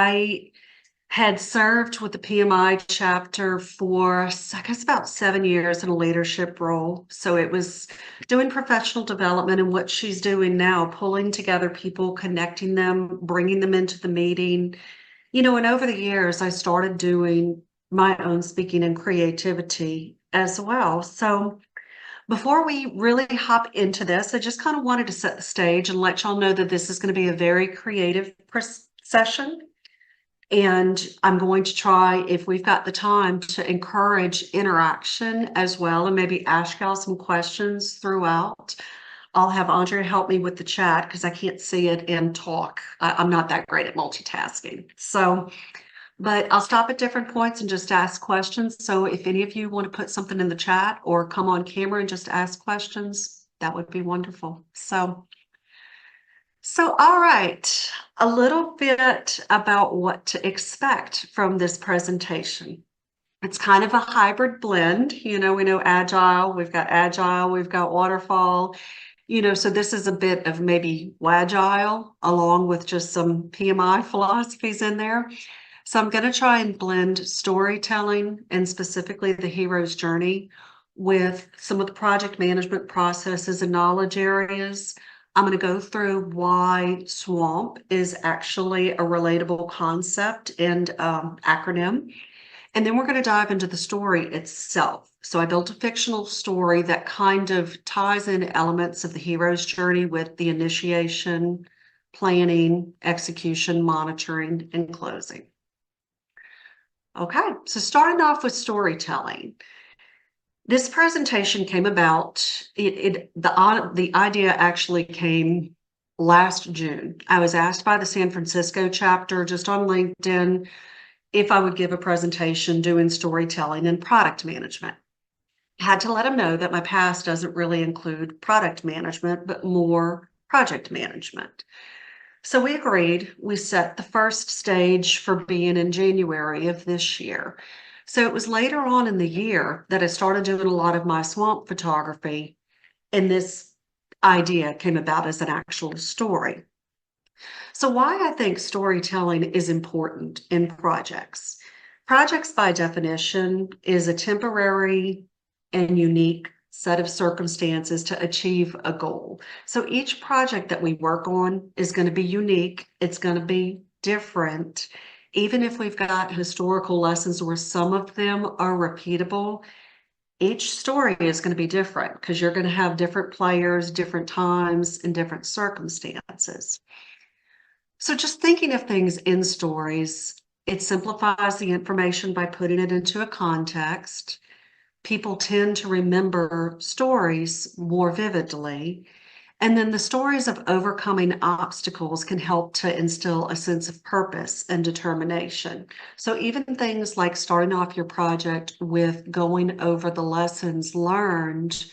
I had served with the PMI chapter for, I guess, about 7 years in a leadership role. So it was doing professional development and what she's doing now, pulling together people, connecting them, bringing them into the meeting. And over the years, I started doing my own speaking and creativity as well. So before we really hop into this, I just kind of wanted to set the stage and let y'all know that this is going to be a very creative session. And I'm going to try, if we've got the time, to encourage interaction as well and maybe ask y'all some questions throughout. I'll have Andrea help me with the chat because I can't see it and talk. I'm not that great at multitasking. But I'll stop at different points and just ask questions. So if any of you want to put something in the chat or come on camera and just ask questions, that would be wonderful. So, all right, a little bit about what to expect from this presentation. It's kind of a hybrid blend. We know Agile, we've got Waterfall, so this is a bit of maybe Wagile along with just some PMI philosophies in there. So I'm going to try and blend storytelling and specifically the hero's journey with some of the project management processes and knowledge areas. I'm going to go through why SWAMP is actually a relatable concept and acronym. And then we're going to dive into the story itself. So I built a fictional story that kind of ties in elements of the hero's journey with the initiation, planning, execution, monitoring, and closing. Okay, so starting off with storytelling. This presentation came about, the idea actually came last June. I was asked by the San Francisco chapter just on LinkedIn if I would give a presentation doing storytelling and product management. I had to let them know that my past doesn't really include product management, but more project management. So we agreed. We set the first stage for being in January of this year. So it was later on in the year that I started doing a lot of my swamp photography, and this idea came about as an actual story. So why I think storytelling is important in projects. Projects, by definition, is a temporary and unique set of circumstances to achieve a goal. So each project that we work on is going to be unique. It's going to be different. Even if we've got historical lessons where some of them are repeatable, each story is going to be different because you're going to have different players, different times, and different circumstances. So just thinking of things in stories, it simplifies the information by putting it into a context. People tend to remember stories more vividly. And then the stories of overcoming obstacles can help to instill a sense of purpose and determination. So even things like starting off your project with going over the lessons learned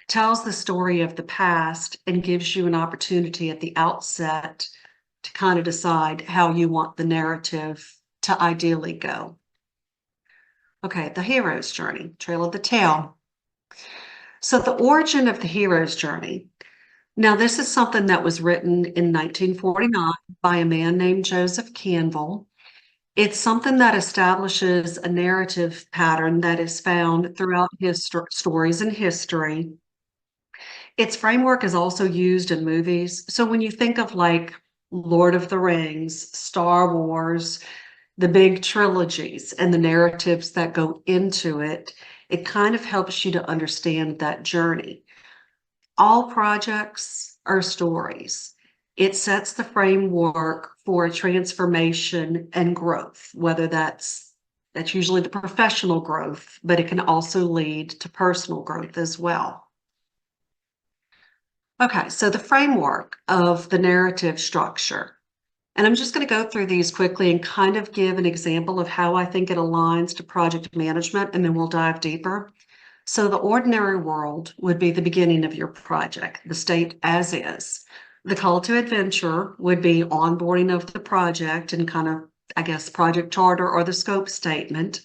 tells the story of the past and gives you an opportunity at the outset to kind of decide how you want the narrative to ideally go. Okay, the hero's journey, trail of the tail. So the origin of the hero's journey. Now, this is something that was written in 1949 by a man named Joseph Canville. It's something that establishes a narrative pattern that is found throughout his stories in history. Its framework is also used in movies. So when you think of like Lord of the Rings, Star Wars, the big trilogies and the narratives that go into it, it kind of helps you to understand that journey. All projects are stories. It sets the framework for transformation and growth, whether that's usually the professional growth, but it can also lead to personal growth as well. Okay, so the framework of the narrative structure. And I'm just going to go through these quickly and kind of give an example of how I think it aligns to project management, and then we'll dive deeper. So the ordinary world would be the beginning of your project, the state as is. The call to adventure would be onboarding of the project and kind of, I guess, project charter or the scope statement.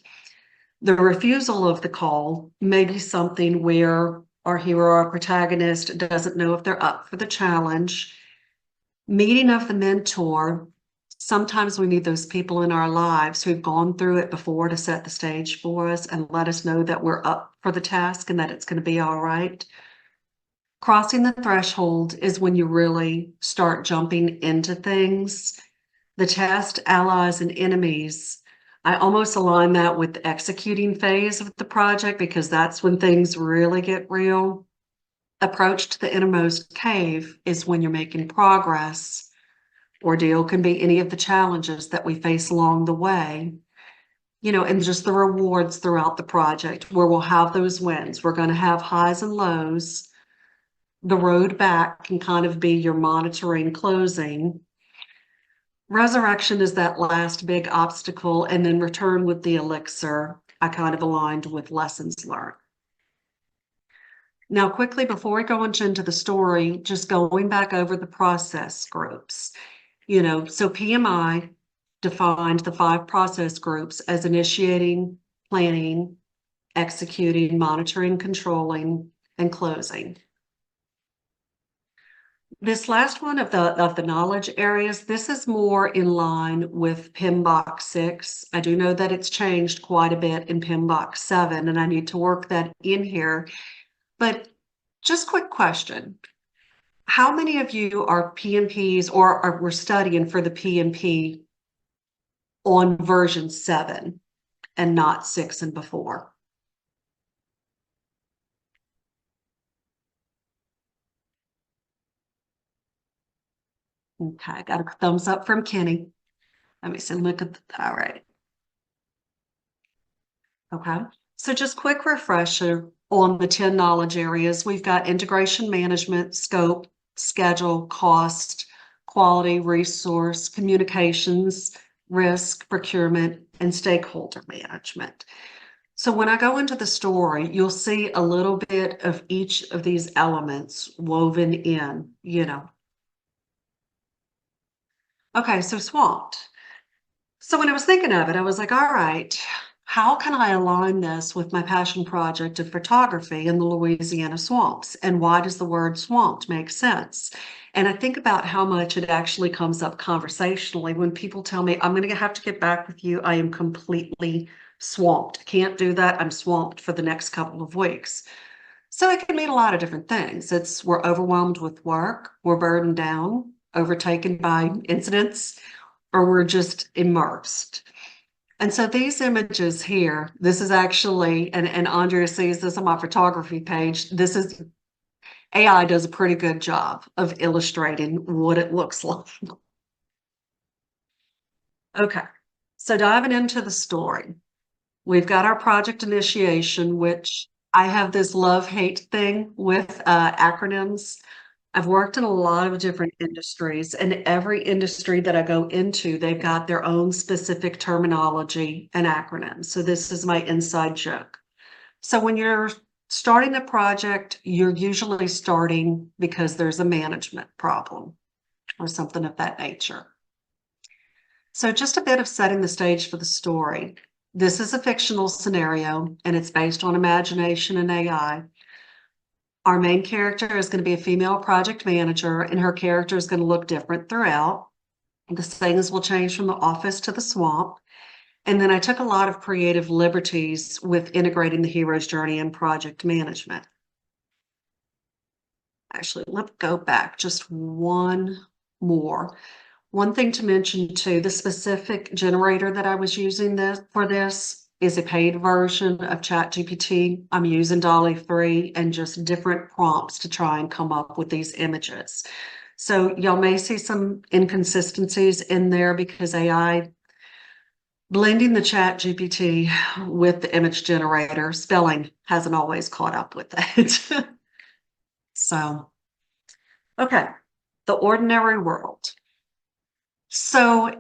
The refusal of the call may be something where our hero or protagonist doesn't know if they're up for the challenge. Meeting of the mentor, Sometimes we need those people in our lives who've gone through it before to set the stage for us and let us know that we're up for the task and that it's going to be all right. Crossing the threshold is when you really start jumping into things. The test, allies, and enemies, I almost align that with the executing phase of the project because that's when things really get real. Approach to the innermost cave is when you're making progress. Ordeal can be any of the challenges that we face along the way, and just the rewards throughout the project where we'll have those wins. We're going to have highs and lows. The road back can kind of be your monitoring closing. Resurrection is that last big obstacle, and then return with the elixir. I kind of aligned with lessons learned. Now, quickly, before we go into the story, just going back over the process groups. So PMI defined the 5 process groups as initiating, planning, executing, monitoring, controlling, and closing. This last one of the knowledge areas, this is more in line with PMBOK 6. I do know that it's changed quite a bit in PMBOK 7, and I need to work that in here. But just quick question. How many of you are PMPs or were studying for the PMP on version 7 and not 6 and before? Okay, I got a thumbs up from Kenny. Let me see, look at all right. Okay, so just quick refresher on the 10 knowledge areas. We've got integration management, scope, schedule, cost, quality, resource, communications, risk, procurement, and stakeholder management. So when I go into the story, you'll see a little bit of each of these elements woven in. Okay, so swamped. So when I was thinking of it, I was like, all right, how can I align this with my passion project of photography in the Louisiana swamps? And why does the word swamped make sense? And I think about how much it actually comes up conversationally when people tell me, I'm going to have to get back with you. I am completely swamped. I can't do that. I'm swamped for the next couple of weeks. So it can mean a lot of different things. We're overwhelmed with work, we're burdened down, overtaken by incidents, or we're just immersed. And so these images here, this is actually, and Andrea sees this on my photography page, this is, AI does a pretty good job of illustrating what it looks like. Okay, so diving into the story, we've got our project initiation, which I have this love-hate thing with acronyms. I've worked in a lot of different industries, and every industry that I go into, they've got their own specific terminology and acronyms. So this is my inside joke. So when you're starting a project, you're usually starting because there's a management problem or something of that nature. So just a bit of setting the stage for the story. This is a fictional scenario, and it's based on imagination and AI. Our main character is going to be a female project manager, and her character is going to look different throughout. The things will change from the office to the swamp. And then I took a lot of creative liberties with integrating the hero's journey and project management. Actually, let's go back just one more. One thing to mention too, the specific generator that I was using for this is a paid version of ChatGPT. I'm using DALL-E 3 and just different prompts to try and come up with these images. So y'all may see some inconsistencies in there because AI blending the ChatGPT with the image generator, spelling hasn't always caught up with that. So, okay, the ordinary world. So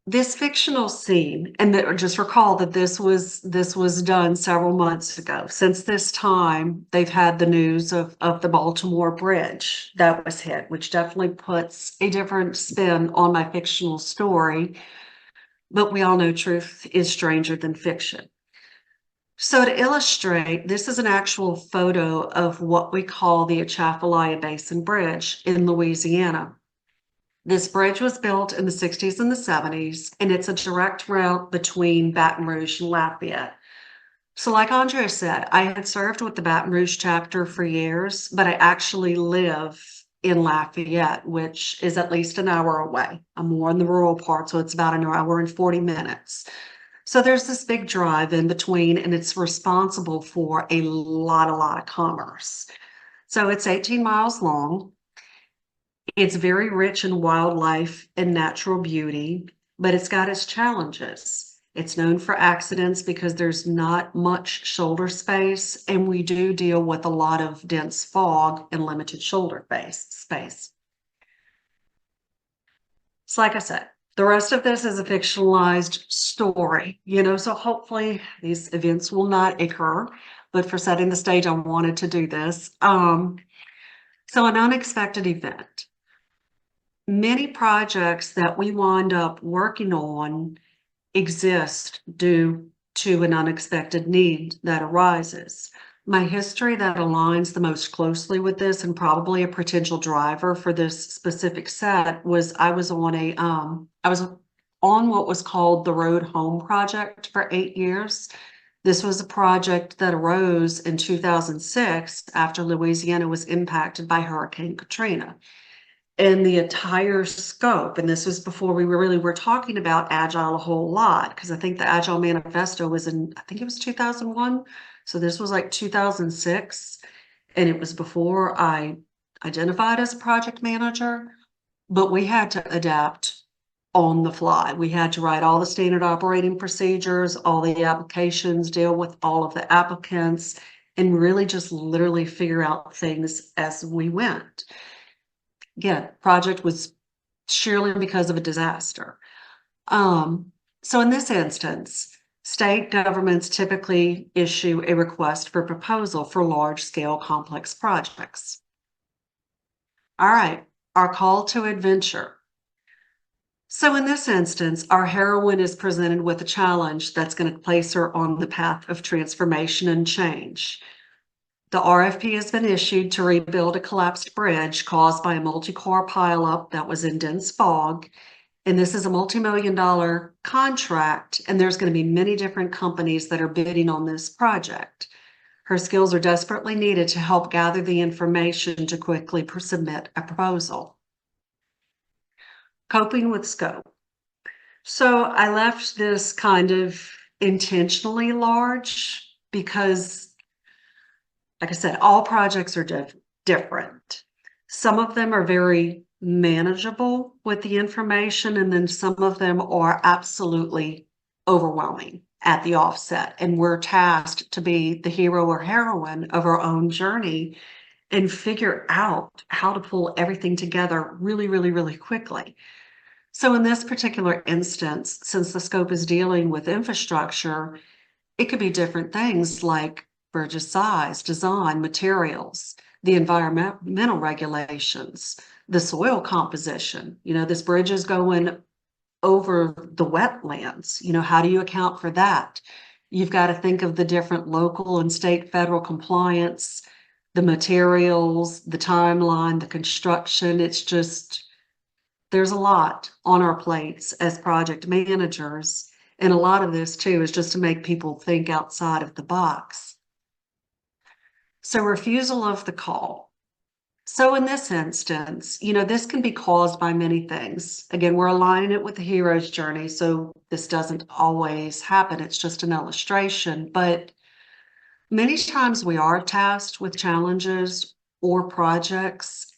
this fictional scene, and just recall that this was done several months ago. Since this time, they've had the news of the Baltimore Bridge that was hit, which definitely puts a different spin on my fictional story. But we all know truth is stranger than fiction. So to illustrate, this is an actual photo of what we call the Atchafalaya Basin Bridge in Louisiana. This bridge was built in the 60s and the 70s, and it's a direct route between Baton Rouge and Lafayette. So like Andrea said, I had served with the Baton Rouge chapter for years, but I actually live in Lafayette, which is at least an hour away. I'm more in the rural part, so it's about an hour and 40 minutes. So there's this big drive in between, and it's responsible for a lot of commerce. So it's 18 miles long. It's very rich in wildlife and natural beauty, but it's got its challenges. It's known for accidents because there's not much shoulder space, and we do deal with a lot of dense fog and limited shoulder space. So like I said, the rest of this is a fictionalized story, so hopefully these events will not occur, but for setting the stage, I wanted to do this. So an unexpected event. Many projects that we wind up working on exist due to an unexpected need that arises. My history that aligns the most closely with this, and probably a potential driver for this specific set, was I was on what was called the Road Home Project for 8 years. This was a project that arose in 2006 after Louisiana was impacted by Hurricane Katrina. And the entire scope, and this was before we really were talking about Agile a whole lot, because I think the Agile Manifesto was I think it was 2001. So this was like 2006, and it was before I identified as a project manager, but we had to adapt on the fly. We had to write all the standard operating procedures, all the applications, deal with all of the applicants, and really just literally figure out things as we went. Again, project was surely because of a disaster. So in this instance, state governments typically issue a request for proposal for large-scale complex projects. All right, our call to adventure. So in this instance, our heroine is presented with a challenge that's going to place her on the path of transformation and change. The RFP has been issued to rebuild a collapsed bridge caused by a multi-car pileup that was in dense fog. And this is a multi-million-dollar contract, and there's going to be many different companies that are bidding on this project. Her skills are desperately needed to help gather the information to quickly submit a proposal. Coping with scope. So I left this kind of intentionally large because, like I said, all projects are different. Some of them are very manageable with the information, and then some of them are absolutely overwhelming at the offset. And we're tasked to be the hero or heroine of our own journey and figure out how to pull everything together really quickly. So in this particular instance, since the scope is dealing with infrastructure, it could be different things like bridge's size, design, materials, the environmental regulations, the soil composition. This bridge is going over the wetlands. How do you account for that? You've got to think of the different local and state federal compliance, the materials, the timeline, the construction. It's just, there's a lot on our plates as project managers. And a lot of this too is just to make people think outside of the box. So refusal of the call. So in this instance, this can be caused by many things. Again, we're aligning it with the hero's journey, so this doesn't always happen. It's just an illustration. But many times we are tasked with challenges or projects,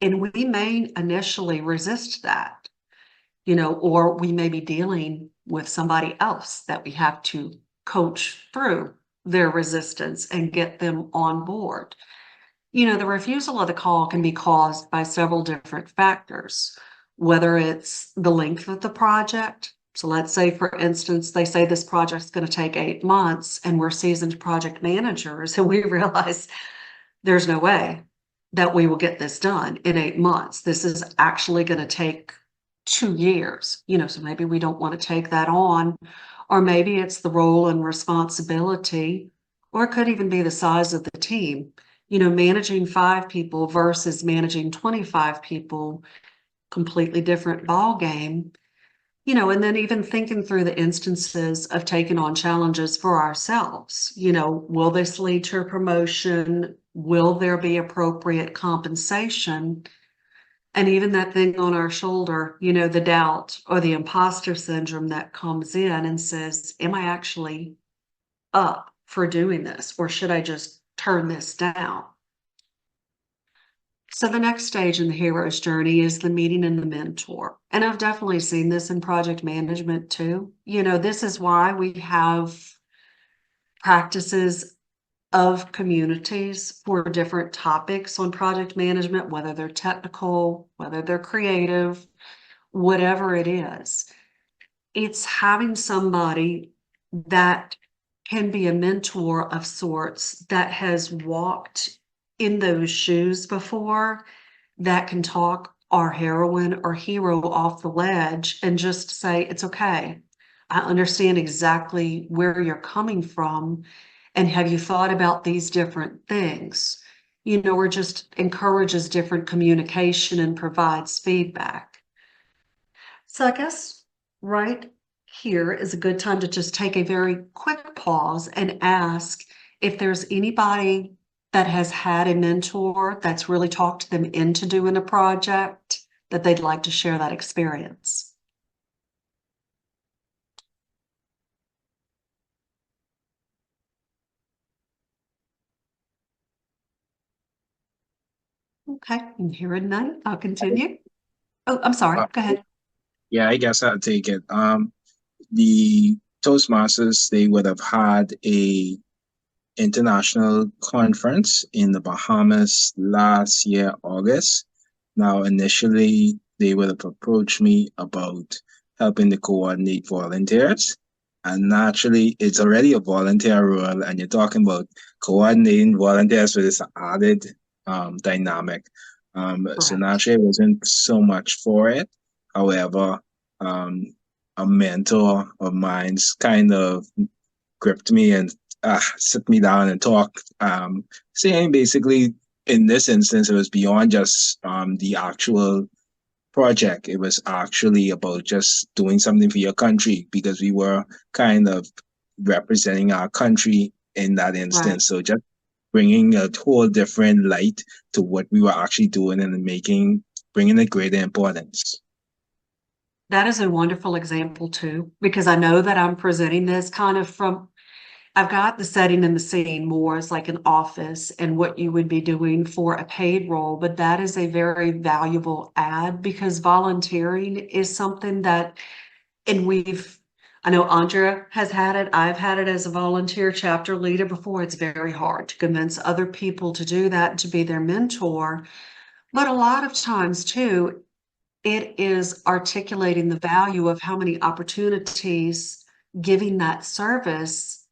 and we may initially resist that, or we may be dealing with somebody else that we have to coach through their resistance and get them on board. The refusal of the call can be caused by several different factors, whether it's the length of the project. So let's say, for instance, they say this project's going to take 8 months, and we're seasoned project managers, and we realize there's no way that we will get this done in 8 months. This is actually going to take 2 years, so maybe we don't want to take that on. Or maybe it's the role and responsibility, or it could even be the size of the team. Managing 5 people versus managing 25 people completely different ball game. And then even thinking through the instances of taking on challenges for ourselves. Will this lead to a promotion? Will there be appropriate compensation? And even that thing on our shoulder, the doubt or the imposter syndrome that comes in and says, am I actually up for doing this? Or should I just turn this down? So the next stage in the hero's journey is the meeting and the mentor. And I've definitely seen this in project management too. This is why we have practices of communities for different topics on project management, whether they're technical, whether they're creative, whatever it is. It's having somebody that can be a mentor of sorts that has walked in those shoes before, that can talk our heroine or hero off the ledge and just say, it's okay. I understand exactly where you're coming from. And have you thought about these different things? Or just encourages different communication and provides feedback. So I guess right here is a good time to just take a very quick pause and ask if there's anybody that has had a mentor that's really talked them into doing a project that they'd like to share that experience. Okay, I'm hearing none. I'll continue. Oh, I'm sorry. Uh, Go ahead. yeah, I guess I'll take it. The Toastmasters, they would have had a international conference in the Bahamas last year, August. Now, initially, they would have approached me about helping to coordinate volunteers. And naturally, it's already a volunteer role, and you're talking about coordinating volunteers with this added dynamic. So Correct. naturally, I wasn't so much for it. However, um, a mentor of mine's kind of gripped me and sit me down and talk, saying basically in this instance, it was beyond just the actual project. It was actually about just doing something for your country because we were kind of representing our country in that Right. instance. So just bringing a whole different light to what we were actually doing and bringing it greater importance. That is a wonderful example too, because I know that I'm presenting this kind of from, I've got the setting and the scene more as like an office and what you would be doing for a paid role, but that is a very valuable add because volunteering is something that, and I know Andrea has had it, I've had it as a volunteer chapter leader before. It's very hard to convince other people to do that, to be their mentor. But a lot of times too, it is articulating the value of how many opportunities giving that service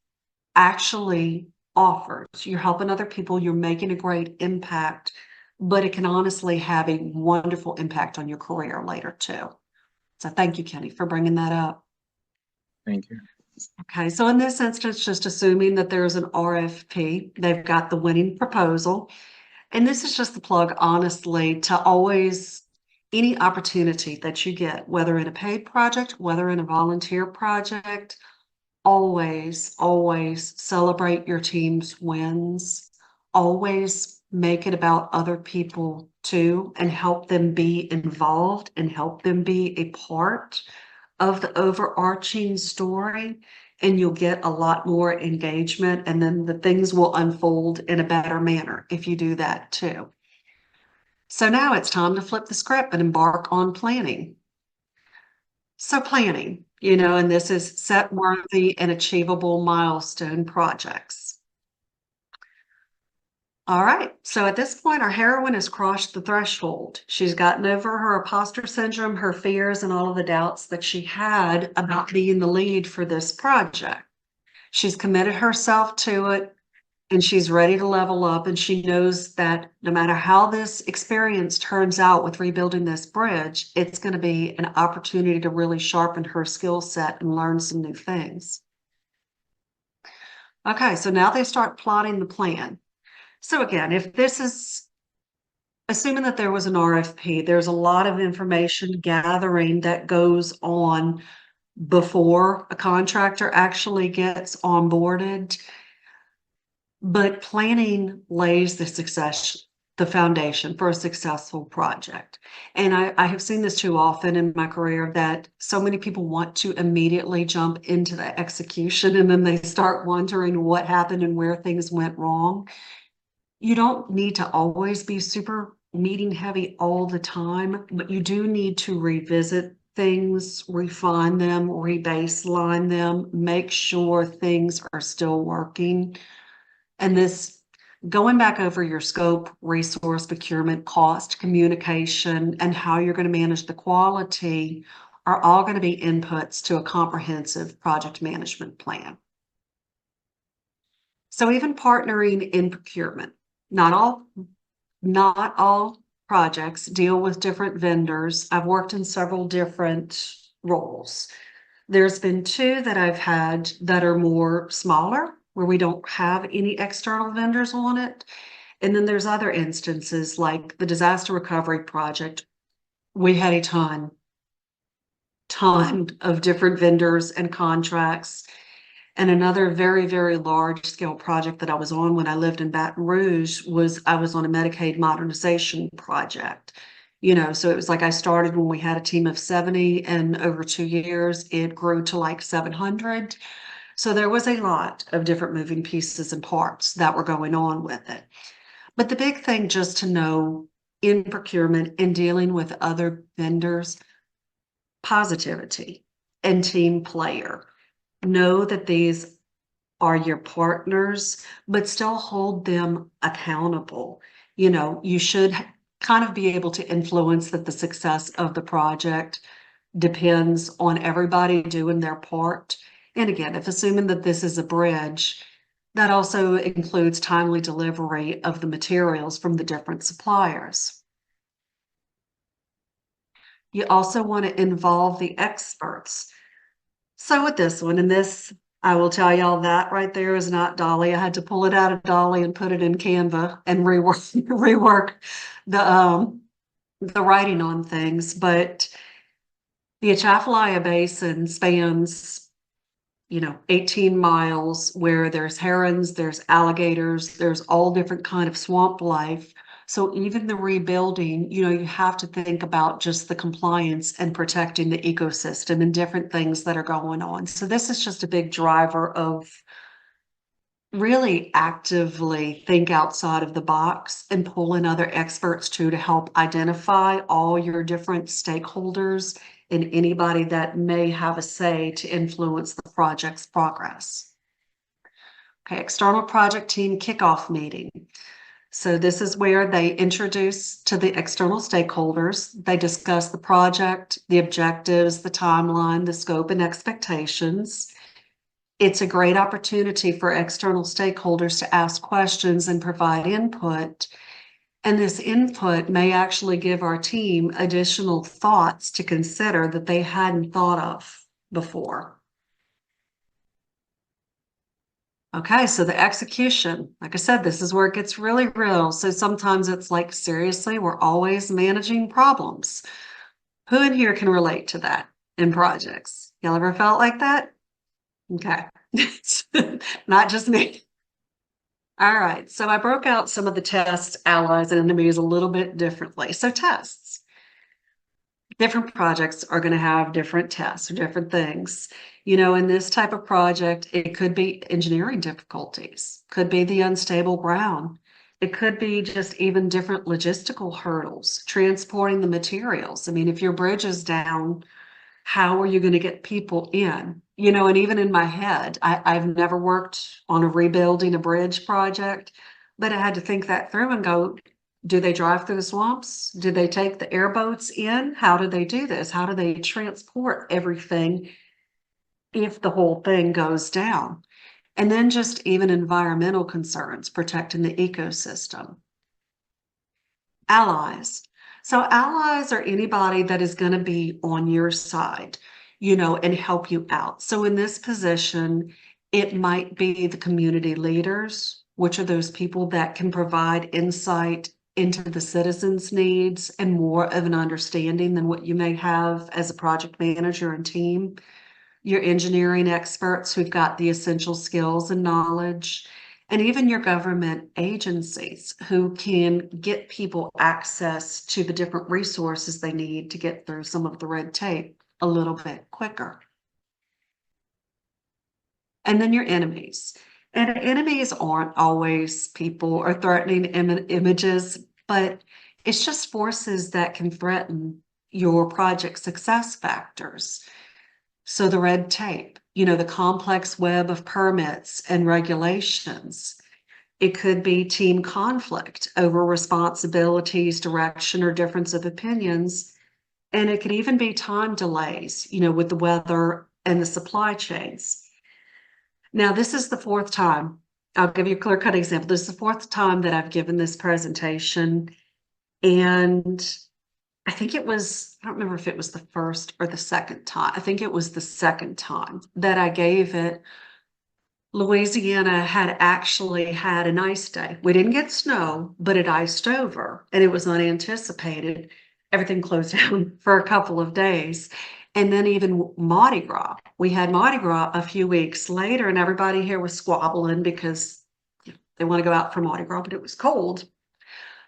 actually offers. You're helping other people, you're making a great impact, but it can honestly have a wonderful impact on your career later too. So thank you, Kenny, for bringing that up. Thank you. Okay, so in this instance, just assuming that there's an RFP, they've got the winning proposal. And this is just the plug, honestly, to always, any opportunity that you get, whether in a paid project, whether in a volunteer project, always, always celebrate your team's wins. Always make it about other people too, and help them be involved and help them be a part of the overarching story. And you'll get a lot more engagement, and then the things will unfold in a better manner if you do that too. So now it's time to flip the script and embark on planning. So planning, and this is set worthy and achievable milestone projects. All right, so at this point, our heroine has crossed the threshold. She's gotten over her imposter syndrome, her fears, and all of the doubts that she had about being the lead for this project. She's committed herself to it, and she's ready to level up, and she knows that no matter how this experience turns out with rebuilding this bridge, it's going to be an opportunity to really sharpen her skill set and learn some new things. Okay, so now they start plotting the plan. So again, if this is assuming that there was an RFP, there's a lot of information gathering that goes on before a contractor actually gets onboarded. But planning lays the foundation for a successful project. And I have seen this too often in my career that so many people want to immediately jump into the execution and then they start wondering what happened and where things went wrong. You don't need to always be super meeting heavy all the time, but you do need to revisit things, refine them, rebaseline them, make sure things are still working. And this going back over your scope, resource, procurement, cost, communication, and how you're going to manage the quality are all going to be inputs to a comprehensive project management plan. So even partnering in procurement, not all projects deal with different vendors. I've worked in several different roles. There's been two that I've had that are more smaller, where we don't have any external vendors on it. And then there's other instances like the disaster recovery project. We had a ton of different vendors and contracts. And another very, very large scale project that I was on when I lived in Baton Rouge was I was on a Medicaid modernization project. So it was like I started when we had a team of 70, and over 2 years, it grew to like 700. So there was a lot of different moving pieces and parts that were going on with it. But the big thing just to know in procurement and dealing with other vendors, positivity and team player. Know that these are your partners, but still hold them accountable. You should kind of be able to influence that the success of the project depends on everybody doing their part. And again, if assuming that this is a bridge, that also includes timely delivery of the materials from the different suppliers. You also want to involve the experts. So with this one, and this, I will tell y'all that right there is not Dolly. I had to pull it out of Dolly and put it in Canva and rework the writing on things. But the Atchafalaya Basin spans, 18 miles, where there's herons, there's alligators, there's all different kind of swamp life. So even the rebuilding, you have to think about just the compliance and protecting the ecosystem and different things that are going on. So this is just a big driver of really actively think outside of the box and pull in other experts too to help identify all your different stakeholders and anybody that may have a say to influence the project's progress. Okay, external project team kickoff meeting. So this is where they introduce to the external stakeholders. They discuss the project, the objectives, the timeline, the scope, and expectations. It's a great opportunity for external stakeholders to ask questions and provide input. And this input may actually give our team additional thoughts to consider that they hadn't thought of before. Okay, so the execution, like I said, this is where it gets really real. So sometimes it's like, seriously, we're always managing problems. Who in here can relate to that in projects? Y'all ever felt like that? Okay, not just me. All right, so I broke out some of the tests, allies, and enemies a little bit differently. So tests. Different projects are going to have different tests or different things. In this type of project, it could be engineering difficulties, could be the unstable ground. It could be just even different logistical hurdles, transporting the materials. I mean, if your bridge is down, how are you going to get people in? And even in my head, I've never worked on a rebuilding a bridge project, but I had to think that through and go, do they drive through the swamps? Do they take the airboats in? How do they do this? How do they transport everything if the whole thing goes down? And then just even environmental concerns, protecting the ecosystem. Allies. So allies are anybody that is going to be on your side, and help you out. So in this position, it might be the community leaders, which are those people that can provide insight into the citizens' needs and more of an understanding than what you may have as a project manager and team. Your engineering experts who've got the essential skills and knowledge, and even your government agencies who can get people access to the different resources they need to get through some of the red tape a little bit quicker. And then your enemies. And enemies aren't always people or threatening images, but it's just forces that can threaten your project success factors. So the red tape, the complex web of permits and regulations. It could be team conflict over responsibilities, direction, or difference of opinions. And it could even be time delays, with the weather and the supply chains. Now, this is the fourth time. I'll give you a clear-cut example. This is the fourth time that I've given this presentation. And I think it was, I don't remember if it was the first or the second time. I think it was the second time that I gave it. Louisiana had actually had an ice day. We didn't get snow, but it iced over and it was unanticipated. Everything closed down for a couple of days. And then even Mardi Gras. We had Mardi Gras a few weeks later and everybody here was squabbling because they want to go out for Mardi Gras, but it was cold.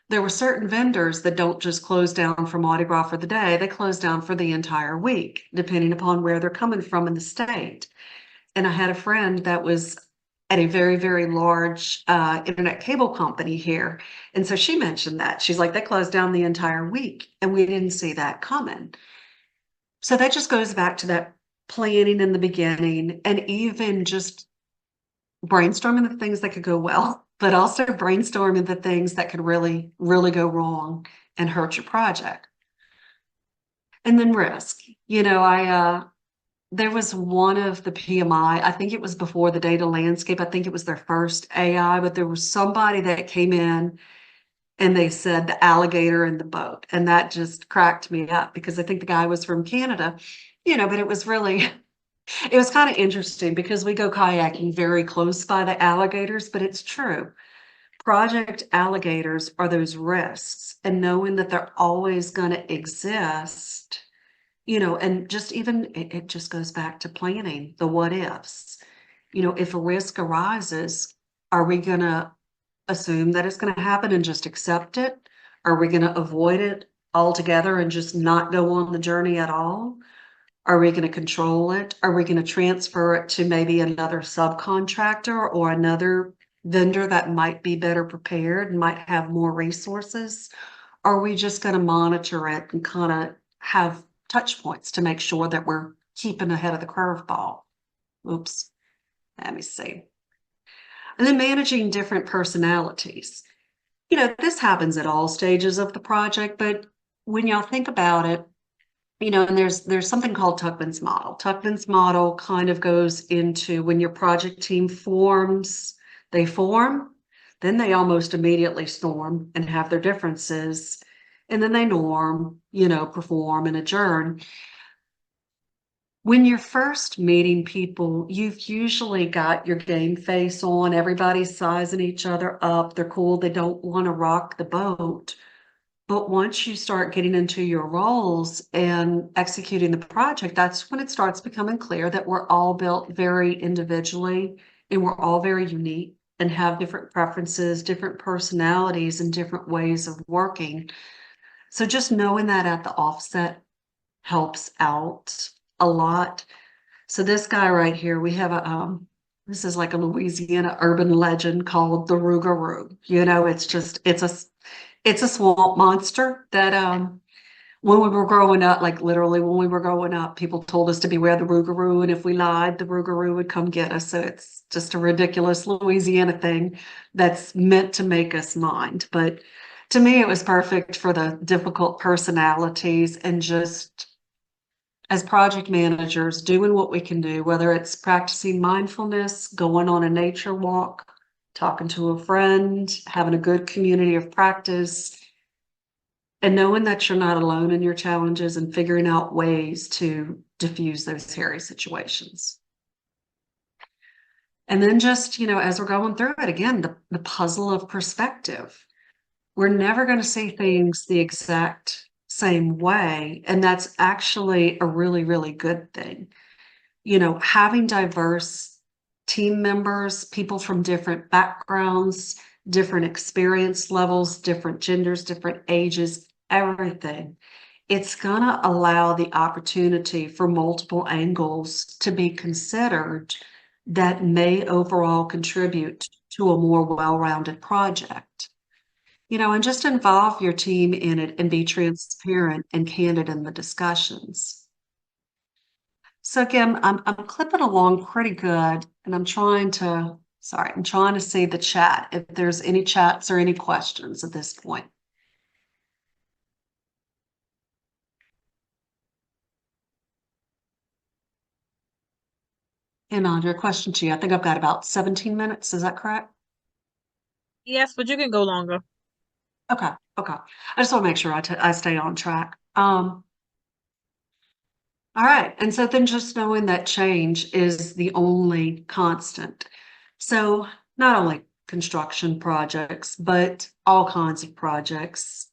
There were certain vendors that don't just close down for Mardi Gras for the day, they close down for the entire week, depending upon where they're coming from in the state. And I had a friend that was at a very, very large internet cable company here. And so she mentioned that. She's like, they closed down the entire week, and we didn't see that coming. So that just goes back to that planning in the beginning and even just brainstorming the things that could go well, but also brainstorming the things that could really, really go wrong and hurt your project. And then risk. There was one of the PMI, I think it was before the data landscape. I think it was their first AI, but there was somebody that came in and they said the alligator in the boat. And that just cracked me up because I think the guy was from Canada, but it was really, it was kind of interesting because we go kayaking very close by the alligators, but it's true. Project alligators are those risks, and knowing that they're always going to exist, and just even it just goes back to planning the what ifs. If a risk arises, are we going to assume that it's going to happen and just accept it? Are we going to avoid it altogether and just not go on the journey at all? Are we going to control it? Are we going to transfer it to maybe another subcontractor or another vendor that might be better prepared and might have more resources? Are we just going to monitor it and kind of have touch points to make sure that we're keeping ahead of the curveball? Oops, let me see. And then managing different personalities. This happens at all stages of the project, but when y'all think about it, and there's something called Tuckman's model. Tuckman's model kind of goes into when your project team forms, they form, then they almost immediately storm and have their differences, and then they norm, perform and adjourn. When you're first meeting people, you've usually got your game face on, everybody's sizing each other up, they're cool, they don't want to rock the boat. But once you start getting into your roles and executing the project, that's when it starts becoming clear that we're all built very individually and we're all very unique and have different preferences, different personalities, and different ways of working. So just knowing that at the offset helps out a lot. So this guy right here, we have this is like a Louisiana urban legend called the Rougarou. It's a swamp monster that when we were growing up, like literally when we were growing up, people told us to beware the Rougarou, and if we lied, the Rougarou would come get us. So it's just a ridiculous Louisiana thing that's meant to make us mind. But to me, it was perfect for the difficult personalities and just as project managers doing what we can do, whether it's practicing mindfulness, going on a nature walk, talking to a friend, having a good community of practice, and knowing that you're not alone in your challenges and figuring out ways to diffuse those hairy situations. And then just, as we're going through it, again, the puzzle of perspective. we're never going to see things the exact same way. And that's actually a really, really good thing. You know, having diverse team members, people from different backgrounds, different experience levels, different genders, different ages, everything. It's going to allow the opportunity for multiple angles to be considered that may overall contribute to a more well-rounded project. You know, and just involve your team in it and be transparent and candid in the discussions. So again, I'm clipping along pretty good, and I'm trying to, sorry, I'm trying to see the chat, if there's any chats or any questions at this point. And Andrea, question to you. I think I've got about 17 minutes. Is that correct? Yes, but you can go longer. Okay. Okay. I just want to make sure I stay on track. All right. And so then just knowing that change is the only constant. So not only construction projects, but all kinds of projects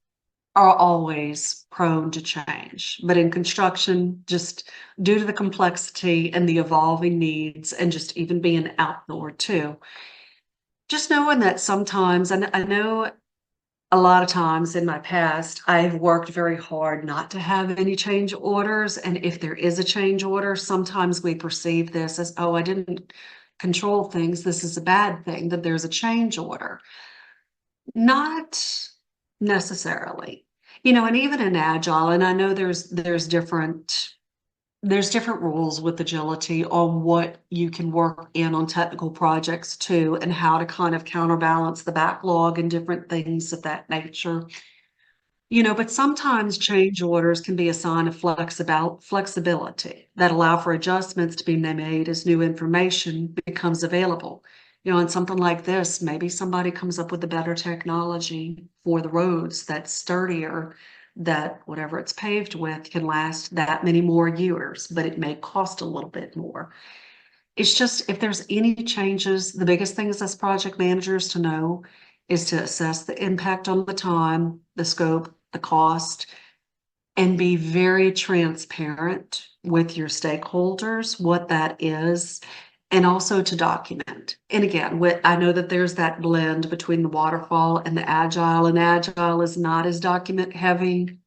are always prone to change. But in construction, just due to the complexity and the evolving needs and just even being outdoor too, just knowing that sometimes, and I know a lot of times in my past, I've worked very hard not to have any change orders. And if there is a change order, sometimes we perceive this as, oh, I didn't control things. This is a bad thing that there's a change order. Not necessarily. You know, and even in Agile, and I know there's different rules with agility on what you can work in on technical projects too, and how to kind of counterbalance the backlog and different things of that nature. You know, but sometimes change orders can be a sign of flexibility that allow for adjustments to be made as new information becomes available. You know, and something like this, maybe somebody comes up with a better technology for the roads that's sturdier, that whatever it's paved with can last that many more years, but it may cost a little bit more. It's just, if there's any changes, the biggest thing is as project managers to know is to assess the impact on the time, the scope, the cost, and be very transparent with your stakeholders, what that is, and also to document. And again, I know that there's that blend between the waterfall and the agile, and agile is not as document heavy.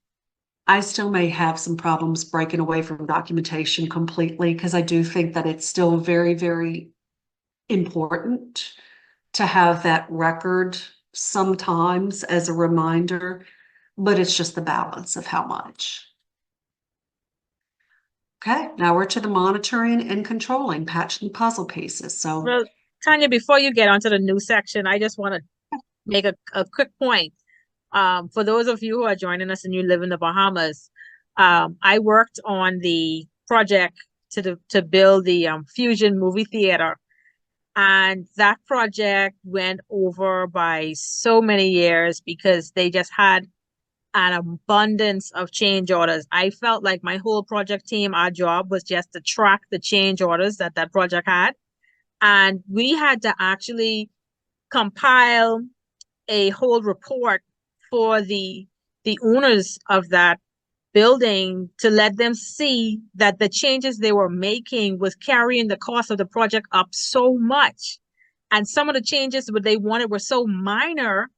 I still may have some problems breaking away from documentation completely, because I do think that it's still very, very important to have that record sometimes as a reminder, but it's just the balance of how much. Okay, now we're to the monitoring and controlling, patching puzzle pieces. So, well, Tanya, before you get onto the new section, I just want to make a quick point. For those of you who are joining us and you live in the Bahamas, I worked on the project to build the Fusion movie theater. And that project went over by so many years because they just had an abundance of change orders. I felt like my whole project team, our job was just to track the change orders that project had. And we had to actually compile a whole report for the owners of that building to let them see that the changes they were making was carrying the cost of the project up so much. And some of the changes that they wanted were so minor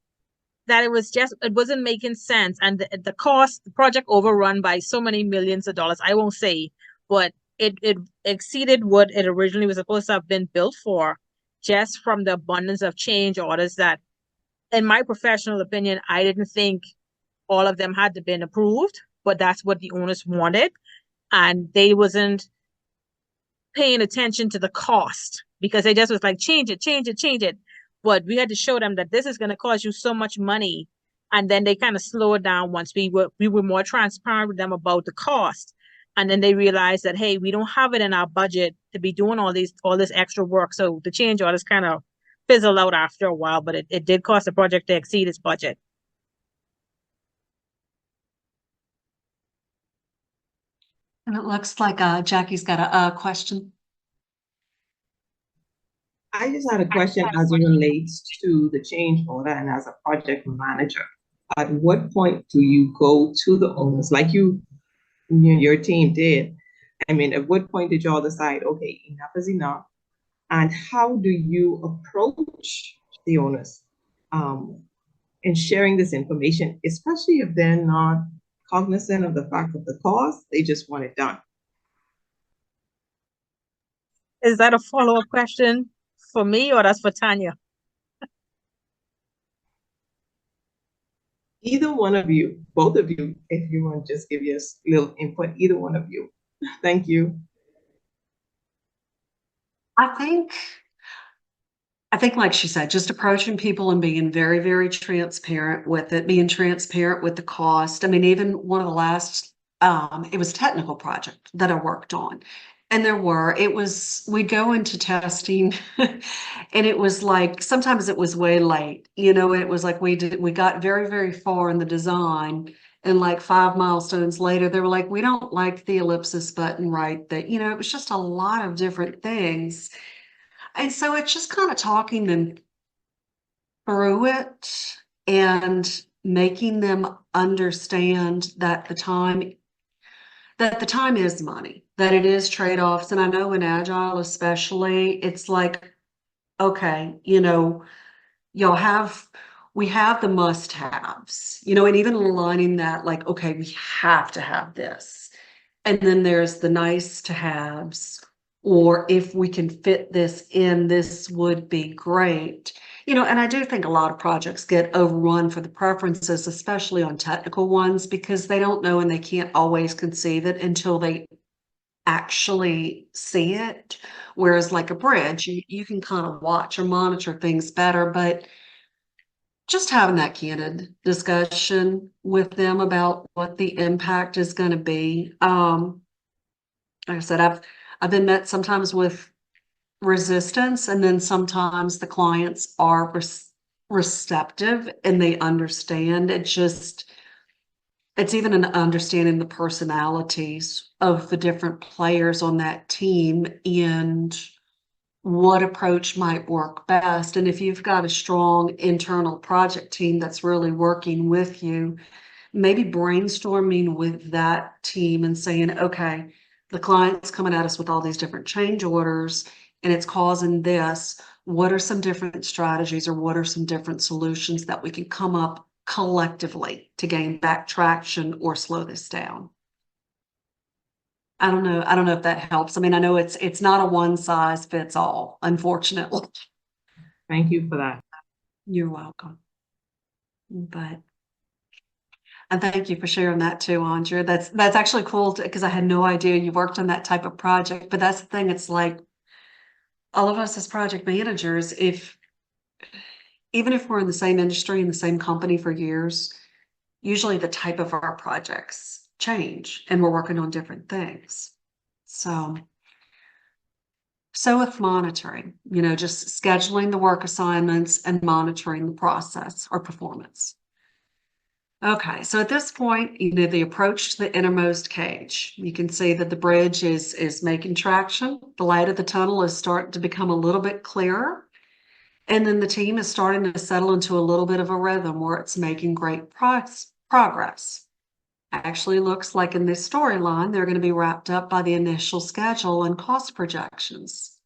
that it wasn't making sense. And the cost, the project overrun by so many millions of dollars, I won't say, but it exceeded what it originally was supposed to have been built for, just from the abundance of change orders that, in my professional opinion, I didn't think all of them had to been approved, but that's what the owners wanted. And they wasn't paying attention to the cost because they just was like, change it, change it, change it. But we had to show them that this is going to cost you so much money. And then they kind of slowed down once we were more transparent with them about the cost. And then they realized that, hey, we don't have it in our budget to be doing all this extra work. So the change orders kind of fizzled out after a while, but it did cost the project to exceed its budget. and it looks like Jackie's got a question. I just had a question as it relates to the change order and as a project manager. At what point do you go to the owners, like your team did? I mean, at what point did y'all decide, okay, enough is enough? And how do you approach the owners in sharing this information, especially if they're not cognizant of the fact of the cost, they just want it done? Is that a follow-up question for me or that's for Tanya? Either one of you, both of you, if you want to just give us a little input, either one of you. Thank you. I think, like she said, just approaching people and being very, very transparent with it, being transparent with the cost. I mean, even one of the last, it was a technical project that I worked on. And we'd go into testing and it was like, sometimes it was way late, it was like we got very, very far in the design. And like 5 milestones later, they were like, we don't like the ellipsis button right there. It was just a lot of different things. And so it's just kind of talking them through it and making them understand that the time is money, that it is trade-offs. And I know in Agile especially, it's like, okay, we have the must-haves, and even aligning that, like, okay, we have to have this. And then there's the nice to haves, or if we can fit this in, this would be great. And I do think a lot of projects get overrun for the preferences, especially on technical ones, because they don't know and they can't always conceive it until they actually see it. Whereas like a bridge, you can kind of watch or monitor things better, but just having that candid discussion with them about what the impact is going to be. Like I said, I've been met sometimes with resistance, and then sometimes the clients are receptive and they understand. It's even an understanding the personalities of the different players on that team and what approach might work best. And if you've got a strong internal project team that's really working with you, maybe brainstorming with that team and saying, okay, the client's coming at us with all these different change orders and it's causing this. What are some different strategies or what are some different solutions that we can come up collectively to gain back traction or slow this down? I don't know. I don't know if that helps. I mean, I know it's not a one size fits all, unfortunately. Thank you for that. You're welcome. And thank you for sharing that too, Andrea. That's actually cool because I had no idea you worked on that type of project. But that's the thing. It's like all of us as project managers, even if we're in the same industry, in the same company for years, usually the type of our projects change and we're working on different things. So with monitoring, just scheduling the work assignments and monitoring the process or performance. Okay, so at this point, the approach to the innermost cage, you can see that the bridge is making traction. The light of the tunnel is starting to become a little bit clearer. And then the team is starting to settle into a little bit of a rhythm where it's making great progress. Actually looks like in this storyline, they're going to be wrapped up by the initial schedule and cost projections.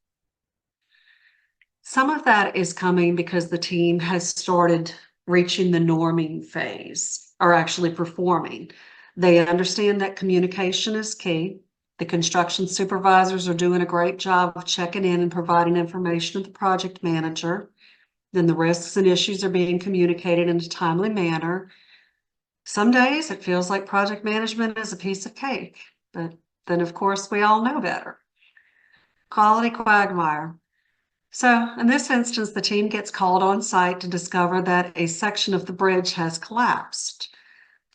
Some of that is coming because the team has started reaching the norming phase, or actually performing. They understand that communication is key. The construction supervisors are doing a great job of checking in and providing information to the project manager. Then the risks and issues are being communicated in a timely manner. Some days it feels like project management is a piece of cake, but then of course we all know better. Quality quagmire. So in this instance, the team gets called on site to discover that a section of the bridge has collapsed.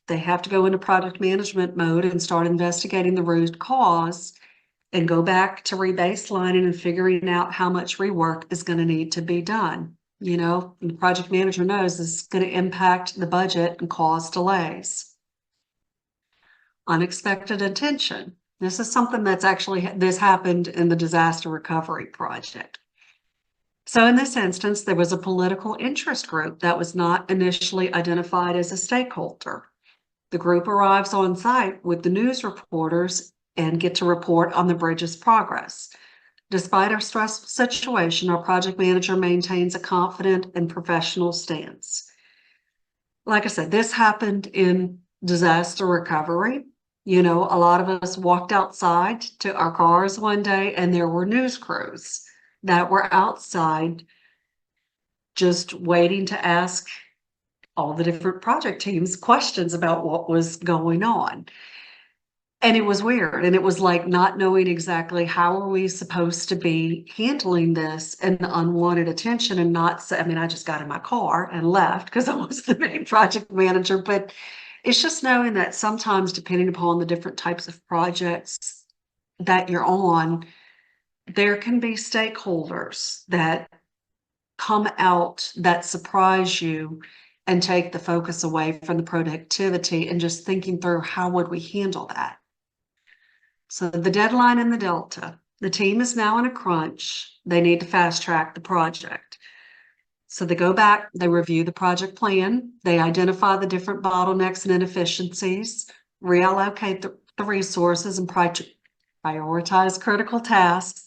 They have to go into project management mode and start investigating the root cause and go back to rebaselining and figuring out how much rework is going to need to be done. The project manager knows this is going to impact the budget and cause delays. Unexpected attention. This is something that's this happened in the disaster recovery project. So in this instance, there was a political interest group that was not initially identified as a stakeholder. The group arrives on site with the news reporters and get to report on the bridge's progress. Despite our stressful situation, our project manager maintains a confident and professional stance. Like I said, this happened in disaster recovery. You know, a lot of us walked outside to our cars one day and there were news crews that were outside just waiting to ask all the different project teams questions about what was going on. And it was weird. And it was like not knowing exactly how are we supposed to be handling this and the unwanted attention and not say, I mean, I just got in my car and left because I was the main project manager. But it's just knowing that sometimes depending upon the different types of projects that you're on, there can be stakeholders that come out that surprise you and take the focus away from the productivity and just thinking through how would we handle that. So the deadline in the Delta, the team is now in a crunch. They need to fast track the project. So they go back, they review the project plan, they identify the different bottlenecks and inefficiencies, reallocate the resources and prioritize critical tasks.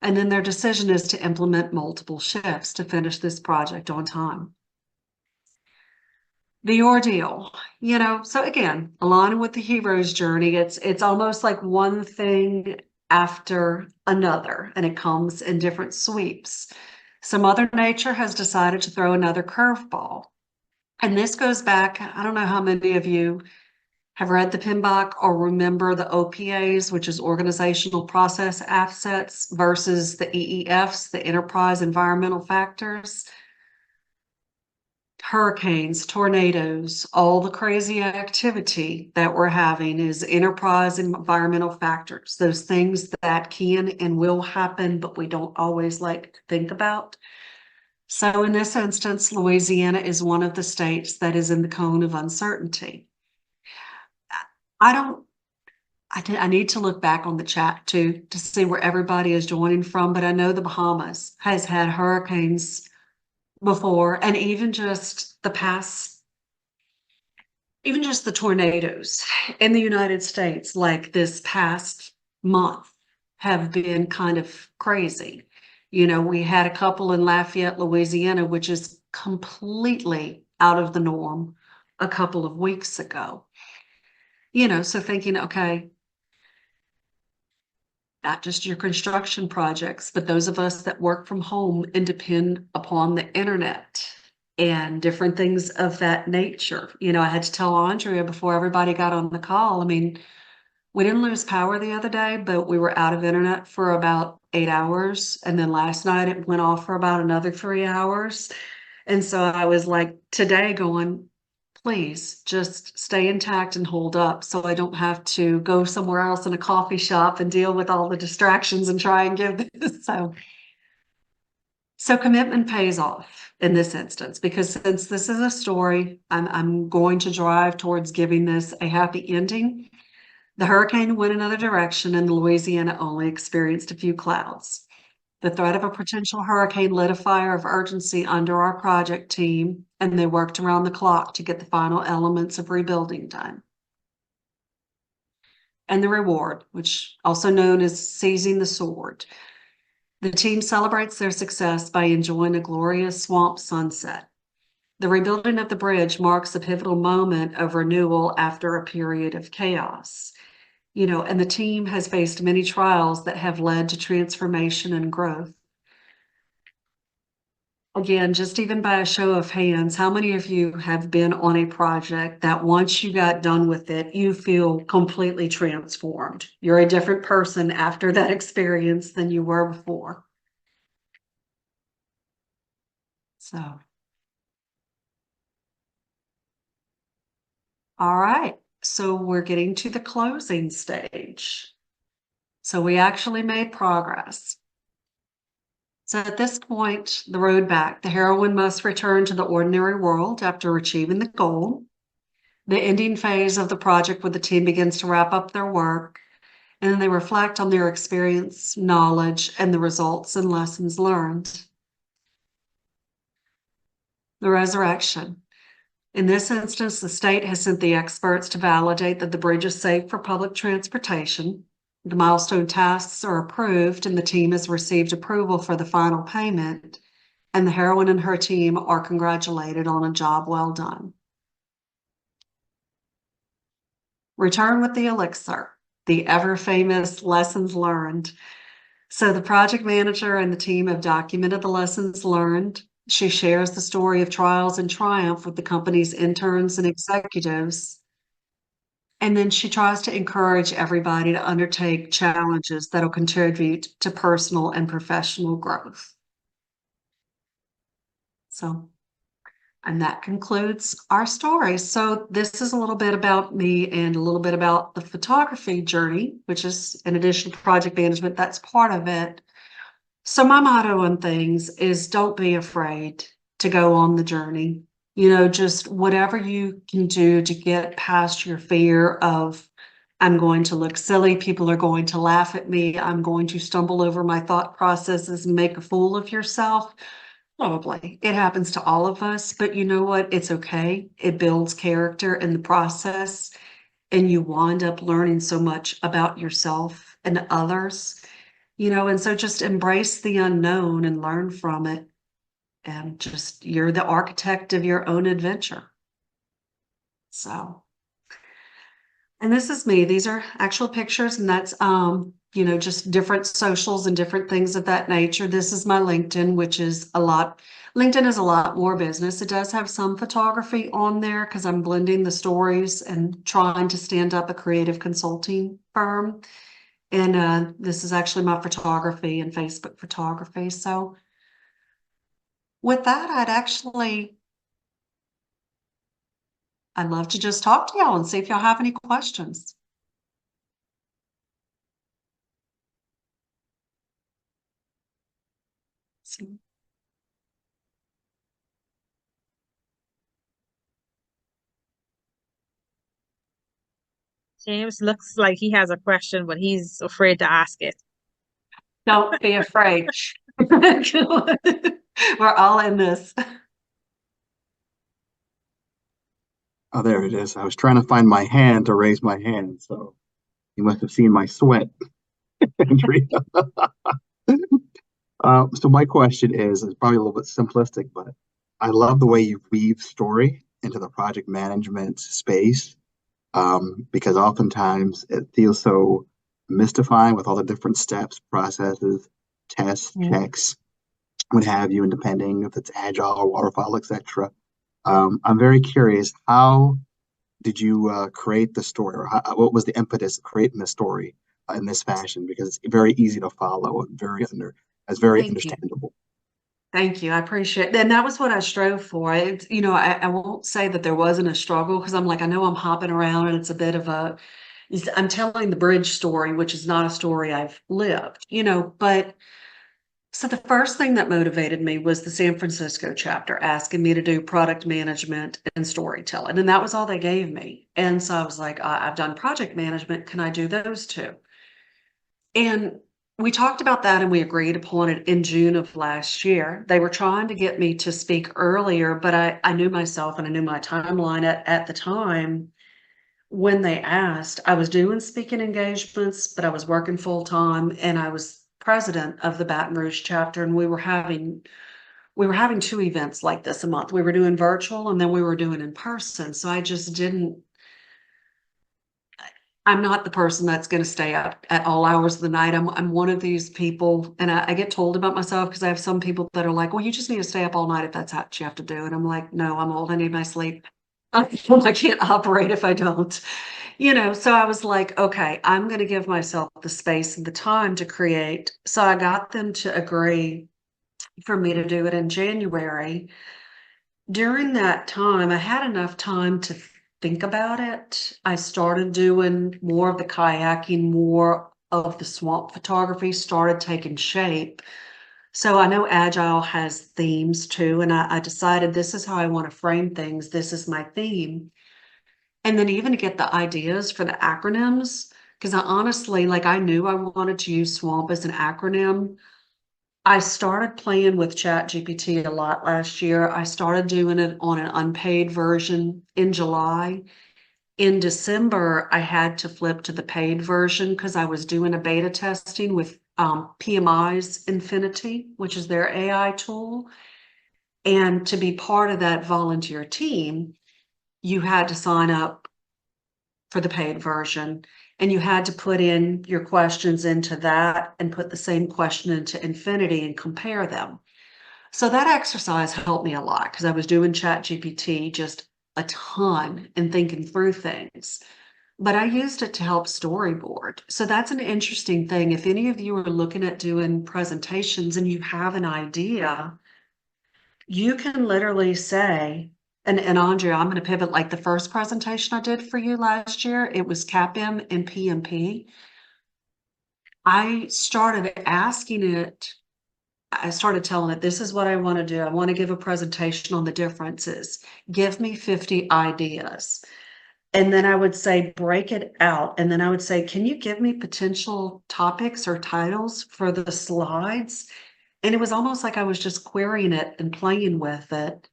And then their decision is to implement multiple shifts to finish this project on time. The ordeal, you know, so again, aligning with the hero's journey, it's almost like one thing after another, and it comes in different sweeps. So Mother Nature has decided to throw another curveball. And this goes back, I don't know how many of you have read the PMBOK or remember the OPAs, which is organizational process assets, versus the EEFs, the enterprise environmental factors. Hurricanes, tornadoes, all the crazy activity that we're having is enterprise environmental factors, those things that can and will happen, but we don't always like to think about. So in this instance, Louisiana is one of the states that is in the cone of uncertainty. I need to look back on the chat too to see where everybody is joining from, but I know the Bahamas has had hurricanes before, and even just the tornadoes in the United States, like this past month, have been kind of crazy. You know, we had a couple in Lafayette, Louisiana, which is completely out of the norm a couple of weeks ago. You know, so thinking, okay, not just your construction projects, but those of us that work from home and depend upon the internet and different things of that nature. You know, I had to tell Andrea before everybody got on the call. I mean, we didn't lose power the other day, but we were out of internet for about 8 hours. And then last night it went off for about another 3 hours. And so I was like today going, please just stay intact and hold up so I don't have to go somewhere else in a coffee shop and deal with all the distractions and try and give this. So commitment pays off in this instance, because since this is a story, I'm going to drive towards giving this a happy ending. The hurricane went another direction and Louisiana only experienced a few clouds. The threat of a potential hurricane lit a fire of urgency under our project team, and they worked around the clock to get the final elements of rebuilding done. And the reward, which also known as seizing the sword. The team celebrates their success by enjoying a glorious swamp sunset. The rebuilding of the bridge marks a pivotal moment of renewal after a period of chaos. You know, and the team has faced many trials that have led to transformation and growth. Again, just even by a show of hands, how many of you have been on a project that once you got done with it, you feel completely transformed? You're a different person after that experience than you were before. So, all right. So we're getting to the closing stage. So we actually made progress. So at this point, the road back, the heroine must return to the ordinary world after achieving the goal. The ending phase of the project where the team begins to wrap up their work, and then they reflect on their experience, knowledge, and the results and lessons learned. the resurrection. In this instance, the state has sent the experts to validate that the bridge is safe for public transportation. The milestone tasks are approved and the team has received approval for the final payment, and the heroine and her team are congratulated on a job well done. Return with the elixir, the ever famous lessons learned. So the project manager and the team have documented the lessons learned. She shares the story of trials and triumph with the company's interns and executives. And then she tries to encourage everybody to undertake challenges that'll contribute to personal and professional growth. So, and that concludes our story. So this is a little bit about me and a little bit about the photography journey, which is, in addition to project management, that's part of it. So my motto on things is don't be afraid to go on the journey. You know, just whatever you can do to get past your fear of, I'm going to look silly, people are going to laugh at me, I'm going to stumble over my thought processes and make a fool of yourself. Probably. It happens to all of us, but you know what? It's okay. It builds character in the process, and you wind up learning so much about yourself and others, you know, and so just embrace the unknown and learn from it. And just, you're the architect of your own adventure. So, and this is me. These are actual pictures, and that's, you know, just different socials and different things of that nature. This is my LinkedIn, which is LinkedIn is a lot more business. It does have some photography on there because I'm blending the stories and trying to stand up a creative consulting firm. And this is actually my photography and Facebook photography. So with that, I'd love to just talk to y'all and see if y'all have any questions. James looks like he has a question, but he's afraid to ask it. Don't be afraid. We're all in this. Oh, there it is. I was trying to find my hand to raise my hand, so you must have seen my sweat. So my question is probably a little bit simplistic, but I love the way you weave story into the project management space, because oftentimes it feels so mystifying with all the different steps, processes, tests, checks, what have you, and depending if it's agile or waterfall, etc. I'm very curious, how did you create the story, or what was the impetus of creating the story in this fashion? Because it's very easy to follow and very understandable. Thank you. I appreciate it. And that was what I strove for. You know, I won't say that there wasn't a struggle, because I'm like, I know I'm hopping around and it's a bit of I'm telling the bridge story, which is not a story I've lived, you know, but so the first thing that motivated me was the San Francisco chapter asking me to do product management and storytelling. And that was all they gave me. And so I was like, I've done project management. Can I do those too? And we talked about that and we agreed upon it in June of last year. They were trying to get me to speak earlier, but I knew myself and I knew my timeline at the time. When they asked, I was doing speaking engagements, but I was working full time, and I was president of the Baton Rouge chapter, and we were having 2 events like this a month. We were doing virtual and then we were doing in person. So I just didn't, I'm not the person that's going to stay up at all hours of the night. I'm one of these people, and I get told about myself because I have some people that are like, well, you just need to stay up all night if that's what you have to do. And I'm like, no, I'm old. I need my sleep. I can't operate if I don't, you know. So I was like, okay, I'm going to give myself the space and the time to create. So I got them to agree for me to do it in January. During that time, I had enough time to think about it. I started doing more of the kayaking, more of the swamp photography started taking shape. So I know Agile has themes too, and I decided this is how I want to frame things. This is my theme. And then even to get the ideas for the acronyms, because I honestly, like, I knew I wanted to use SWAMP as an acronym, I started playing with ChatGPT a lot last year. I started doing it on an unpaid version in July. In December, I had to flip to the paid version because I was doing a beta testing with PMI's Infinity, which is their AI tool. And to be part of that volunteer team, you had to sign up for the paid version, and you had to put in your questions into that and put the same question into Infinity and compare them. So that exercise helped me a lot because I was doing ChatGPT just a ton and thinking through things. But I used it to help storyboard. So that's an interesting thing. If any of you are looking at doing presentations and you have an idea, you can literally say, and Andrea, I'm going to pivot like the first presentation I did for you last year. It was CAPM and PMP. I started asking it, I started telling it, this is what I want to do. I want to give a presentation on the differences. Give me 50 ideas. And then I would say, break it out. And then I would say, can you give me potential topics or titles for the slides? And it was almost like I was just querying it and playing with it.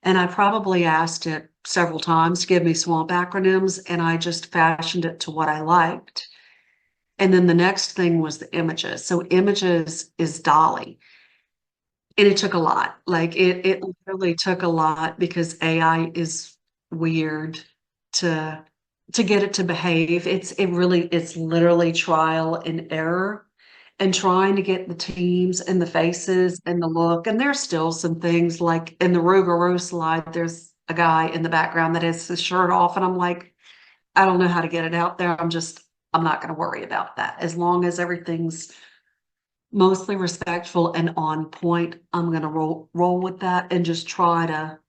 And I probably asked it several times to give me swamp acronyms, and I just fashioned it to what I liked. And then the next thing was the images. So images is Dolly. And it took a lot. Like it literally took a lot because AI is weird to get it to behave. It's literally trial and error and trying to get the teams and the faces and the look. And there's still some things like in the Rougarou slide, there's a guy in the background that has his shirt off, and I'm like, I don't know how to get it out there. I'm not going to worry about that. As long as everything's mostly respectful and on point, I'm going to roll with that and just try to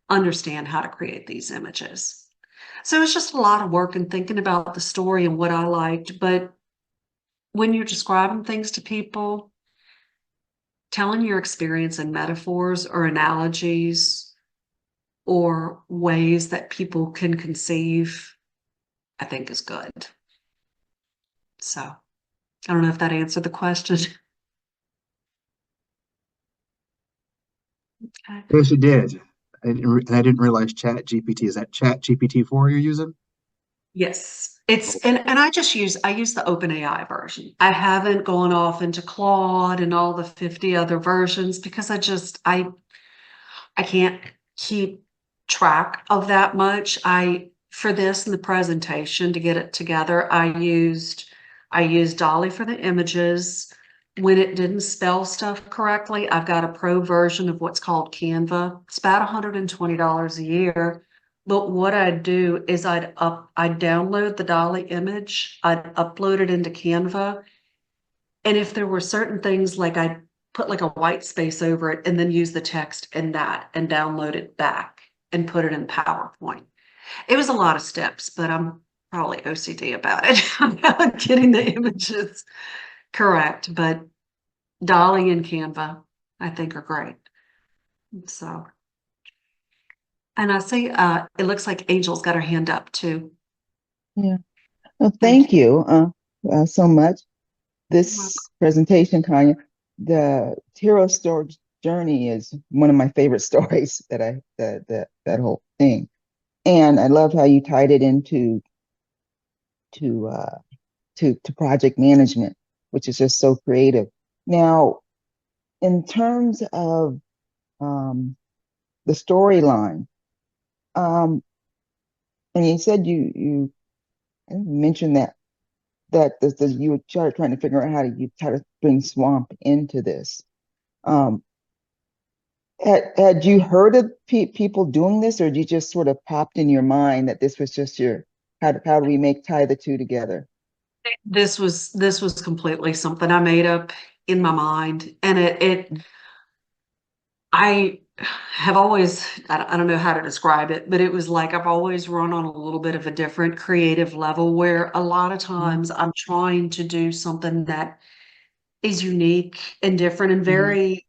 understand how to create these images. So it's just a lot of work and thinking about the story and what I liked. But when you're describing things to people, telling your experience in metaphors or analogies or ways that people can conceive, I think is good. So I don't know if that answered the question. Okay. Yes, you did. I didn't realize Chat GPT. Is that Chat GPT-4 you're using? Yes, and I use the OpenAI version. I haven't gone off into Claude and all the 50 other versions because I can't keep track of that much. For this and the presentation to get it together, I used Dolly for the images. When it didn't spell stuff correctly, I've got a pro version of what's called Canva. It's about $120 a year. But what I'd do is I'd download the Dolly image, I'd upload it into Canva. And if there were certain things, like I'd put like a white space over it and then use the text in that and download it back and put it in PowerPoint. It was a lot of steps, but I'm probably OCD about it. I'm getting the images correct, but Dolly and Canva, I think, are great. So, and I see it looks like Angel's got her hand up too. Yeah. Well, thank you so much. This presentation, Tanya, the hero story journey is one of my favorite stories that whole thing. And I love how you tied it into project management, which is just so creative. Now, in terms of the storyline, and you said you mentioned that you were trying to figure out how to try to bring swamp into this. Had you heard of people doing this, or did you just sort of popped in your mind that this was just how do we tie the two together? This was completely something I made up in my mind, and I have always, I don't know how to describe it, but it was like I've always run on a little bit of a different creative level where a lot of times I'm trying to do something that is unique and different and very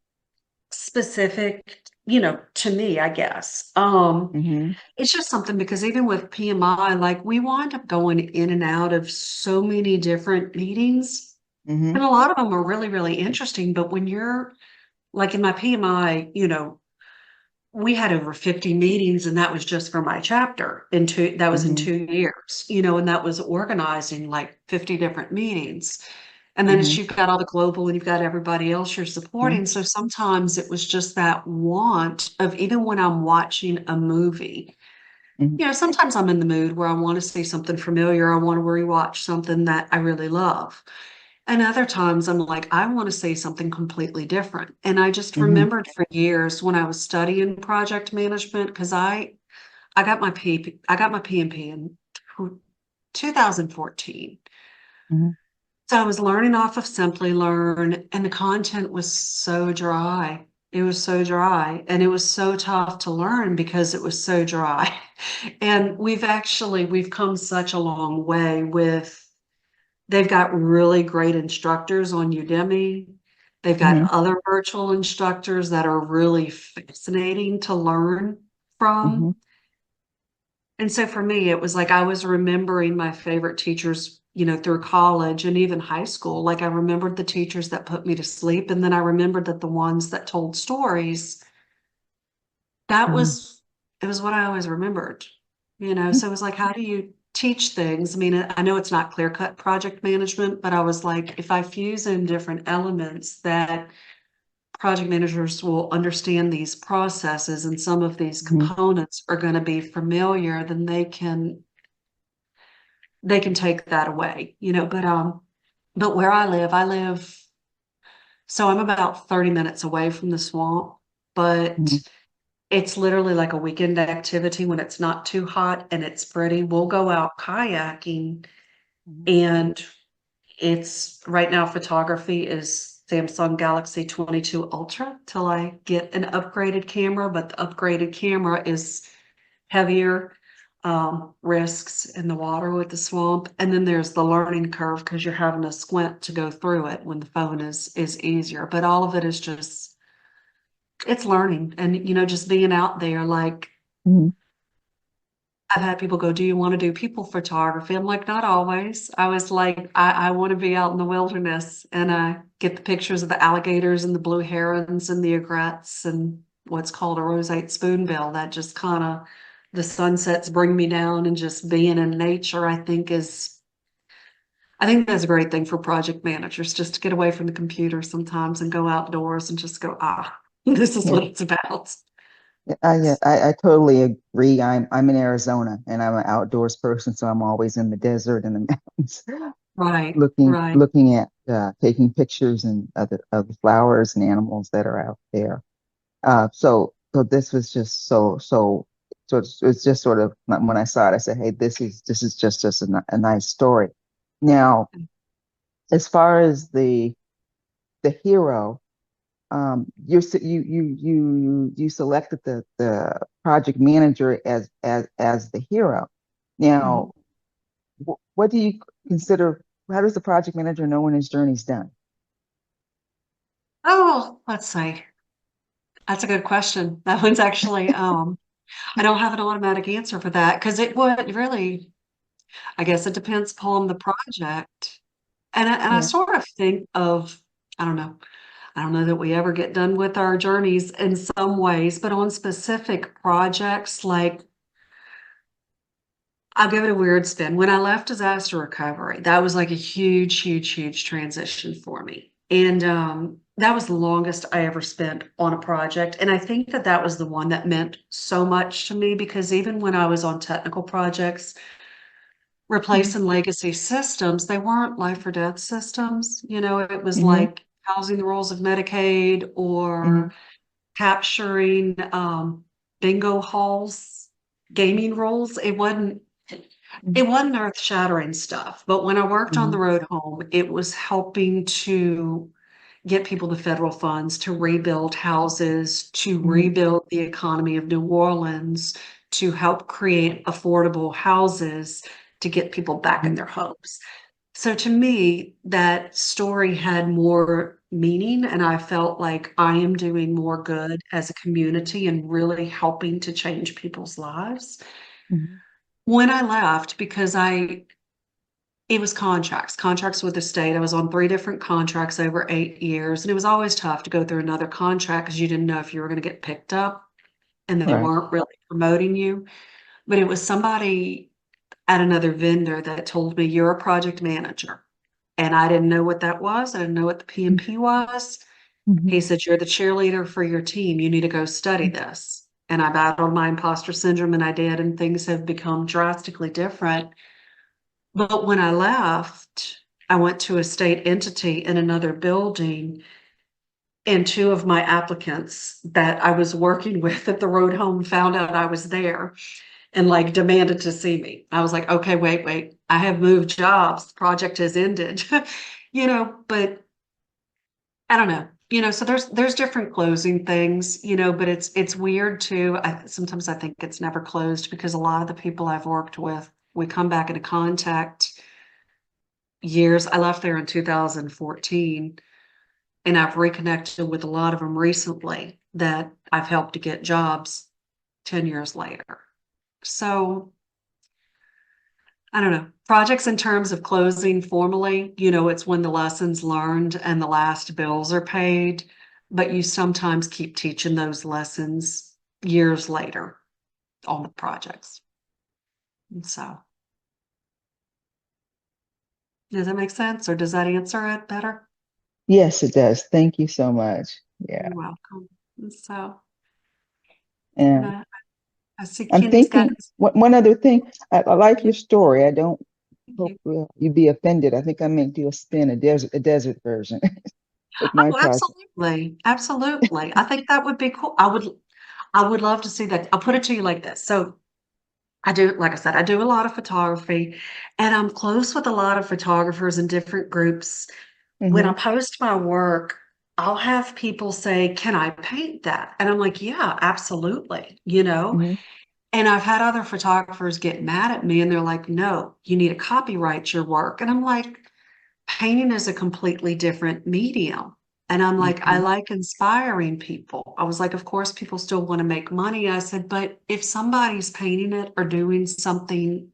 specific, to me, I guess. It's just something because even with PMI, like we wind up going in and out of so many different meetings And a lot of them are really, really interesting. But when you're like in my PMI, we had over 50 meetings, and that was just for my chapter that was in 2 years, and that was organizing like 50 different meetings. And then you've got all the global and you've got everybody else you're supporting. So sometimes it was just that want of, even when I'm watching a movie, sometimes I'm in the mood where I want to see something familiar. I want to rewatch something that I really love. And other times I'm like, I want to say something completely different. And I just remembered for years when I was studying project management, because I got my PMP in 2014. So I was learning off of Simply Learn, and the content was so dry. It was so dry, and it was so tough to learn because it was so dry. And we've come such a long way they've got really great instructors on Udemy. They've got other virtual instructors that are really fascinating to learn from. And so for me, it was like I was remembering my favorite teachers, through college and even high school. Like I remembered the teachers that put me to sleep. And then I remembered that the ones that told stories, it was what I always remembered, So it was like, how do you teach things? I mean, I know it's not clear-cut project management, but I was like, if I fuse in different elements that project managers will understand these processes and some of these components are going to be familiar, then they can take that away, but where I live, so I'm about 30 minutes away from the swamp, but it's literally like a weekend activity when it's not too hot and it's pretty. We'll go out kayaking, and it's right now photography is Samsung Galaxy 22 Ultra till I get an upgraded camera, but the upgraded camera is heavier, risks in the water with the swamp. And then there's the learning curve because you're having to squint to go through it when the phone is easier. But all of it is just, it's learning. And, just being out there, like, I've had people go, do you want to do people photography? I'm like, not always. I was like, I want to be out in the wilderness and get the pictures of the alligators and the blue herons and the egrets and what's called a roseate spoonbill. That just kind of, the sunsets bring me down, and just being in nature, I think that's a great thing for project managers, just to get away from the computer sometimes and go outdoors and just go, this is what it's about. Yeah, I totally agree. I'm in Arizona and I'm an outdoors person, so I'm always in the desert and the mountains, Right. looking at taking pictures and of the flowers and animals that are out there. So this was just so it's just sort of, when I saw it, I said, hey, this is just a nice story. Now, as far as the hero, you selected the project manager as the hero. Now, what do you consider? How does the project manager know when his journey's done? Oh, let's see. That's a good question. That one's actually, I don't have an automatic answer for that because it would really, I guess it depends upon the project. And I sort of think of, I don't know. I don't know that we ever get done with our journeys in some ways, but on specific projects, like, I'll give it a weird spin. When I left disaster recovery, that was like a huge, huge, huge transition for me. And that was the longest I ever spent on a project. And I think that was the one that meant so much to me, because even when I was on technical projects, replacing legacy systems, they weren't life or death systems. It was like housing the rules of Medicaid or capturing bingo halls, gaming rules. It wasn't earth-shattering stuff. But when I worked on the road home, it was helping to get people the federal funds to rebuild houses, to rebuild the economy of New Orleans, to help create affordable houses, to get people back in their homes. So to me, that story had more meaning, and I felt like I am doing more good as a community and really helping to change people's lives. When I left, because It was contracts with the state. I was on 3 different contracts over 8 years, and it was always tough to go through another contract because you didn't know if you were going to get picked up, and they Right. weren't really promoting you. But it was somebody at another vendor that told me, "You're a project manager." And I didn't know what that was. I didn't know what the PMP was. Mhm. He said, "You're the cheerleader for your team. You need to go study this." And I battled my imposter syndrome, and I did, and things have become drastically different. But when I left, I went to a state entity in another building, and 2 of my applicants that I was working with at the road home found out I was there and like demanded to see me. I was like, "Okay, wait, I have moved jobs. The project has ended." But I don't know. So there's different closing things, but it's weird too. Sometimes I think it's never closed because a lot of the people I've worked with, we come back into contact years. I left there in 2014, and I've reconnected with a lot of them recently that I've helped to get jobs 10 years later. So I don't know. Projects in terms of closing formally, it's when the lessons learned and the last bills are paid, but you sometimes keep teaching those lessons years later on the projects. And so, does that make sense, or does that answer it better? Yes, it does. Thank you so much. Yeah. You're welcome. And so, And I see I'm Kenny's got thinking one other thing. I like your story. I don't hope you. you'd be offended. I think I may do a spin, a desert version with my Oh, project. absolutely. Absolutely. I think that would be cool. I would love to see that. I'll put it to you like this. So like I said, I do a lot of photography, and I'm close with a lot of photographers in different groups. When I Hmm. post my work, I'll have people say, "Can I paint that?" And I'm like, "Yeah, absolutely." Hmm. And I've had other photographers get mad at me, and they're like, "No, you need to copyright your work." And I'm like, painting is a completely different medium. And I'm like, I Hmm. like inspiring people. I was like, of course, people still want to make money. I said, but if somebody's painting it or doing something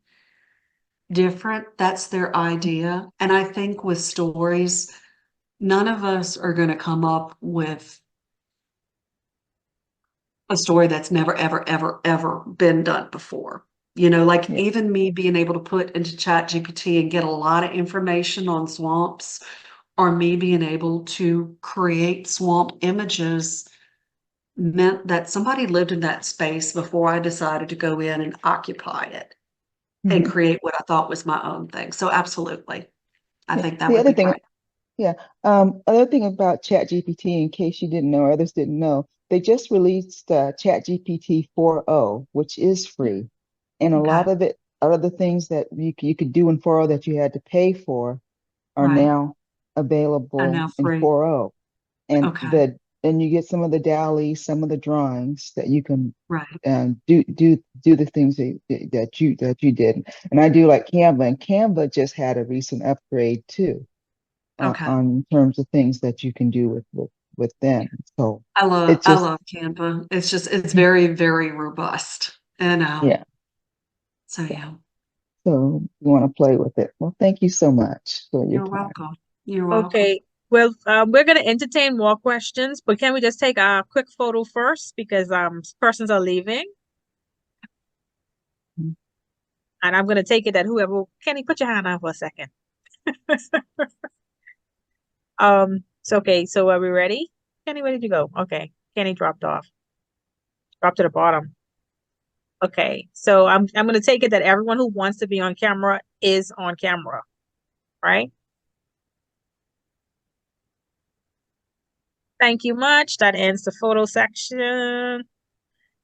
different, that's their idea. And I think with stories, none of us are going to come up with a story that's never, ever, ever, ever been done before. Like Yeah. even me being able to put into Chat GPT and get a lot of information on swamps, or me being able to create swamp images, meant that somebody lived in that space before I decided to go in and occupy it and Hmm. create what I thought was my own thing. So absolutely, I Yeah. think that The would other be thing, great. yeah. Other thing about ChatGPT, in case you didn't know, or others didn't know, they just released ChatGPT 4.0, which is free. And a Okay, lot of it, a lot of the things that you could do in 4.0 that you had to pay for are right. now And available now in free. 4.0. And Okay, you get some of the DALL-E, some of the drawings that you can right. do the things that you did. And I do like Canva, and Canva just had a recent upgrade too, Okay. on terms of things that you can do with them. So I love it's I just, love Canva. It's very, very robust. And yeah. so yeah, So you want to play with it. Well, thank you so much for your you're time. welcome. You're welcome. Okay. Well, we're going to entertain more questions, but can we just take a quick photo first because persons are leaving, and I'm going to take it that whoever Kenny, put your hand on for a second. So okay. So are we ready? Kenny, where did you go? Okay, Kenny dropped off, dropped to the bottom. Okay, so I'm going to take it that everyone who wants to be on camera is on camera, right? Thank you much. That ends the photo section.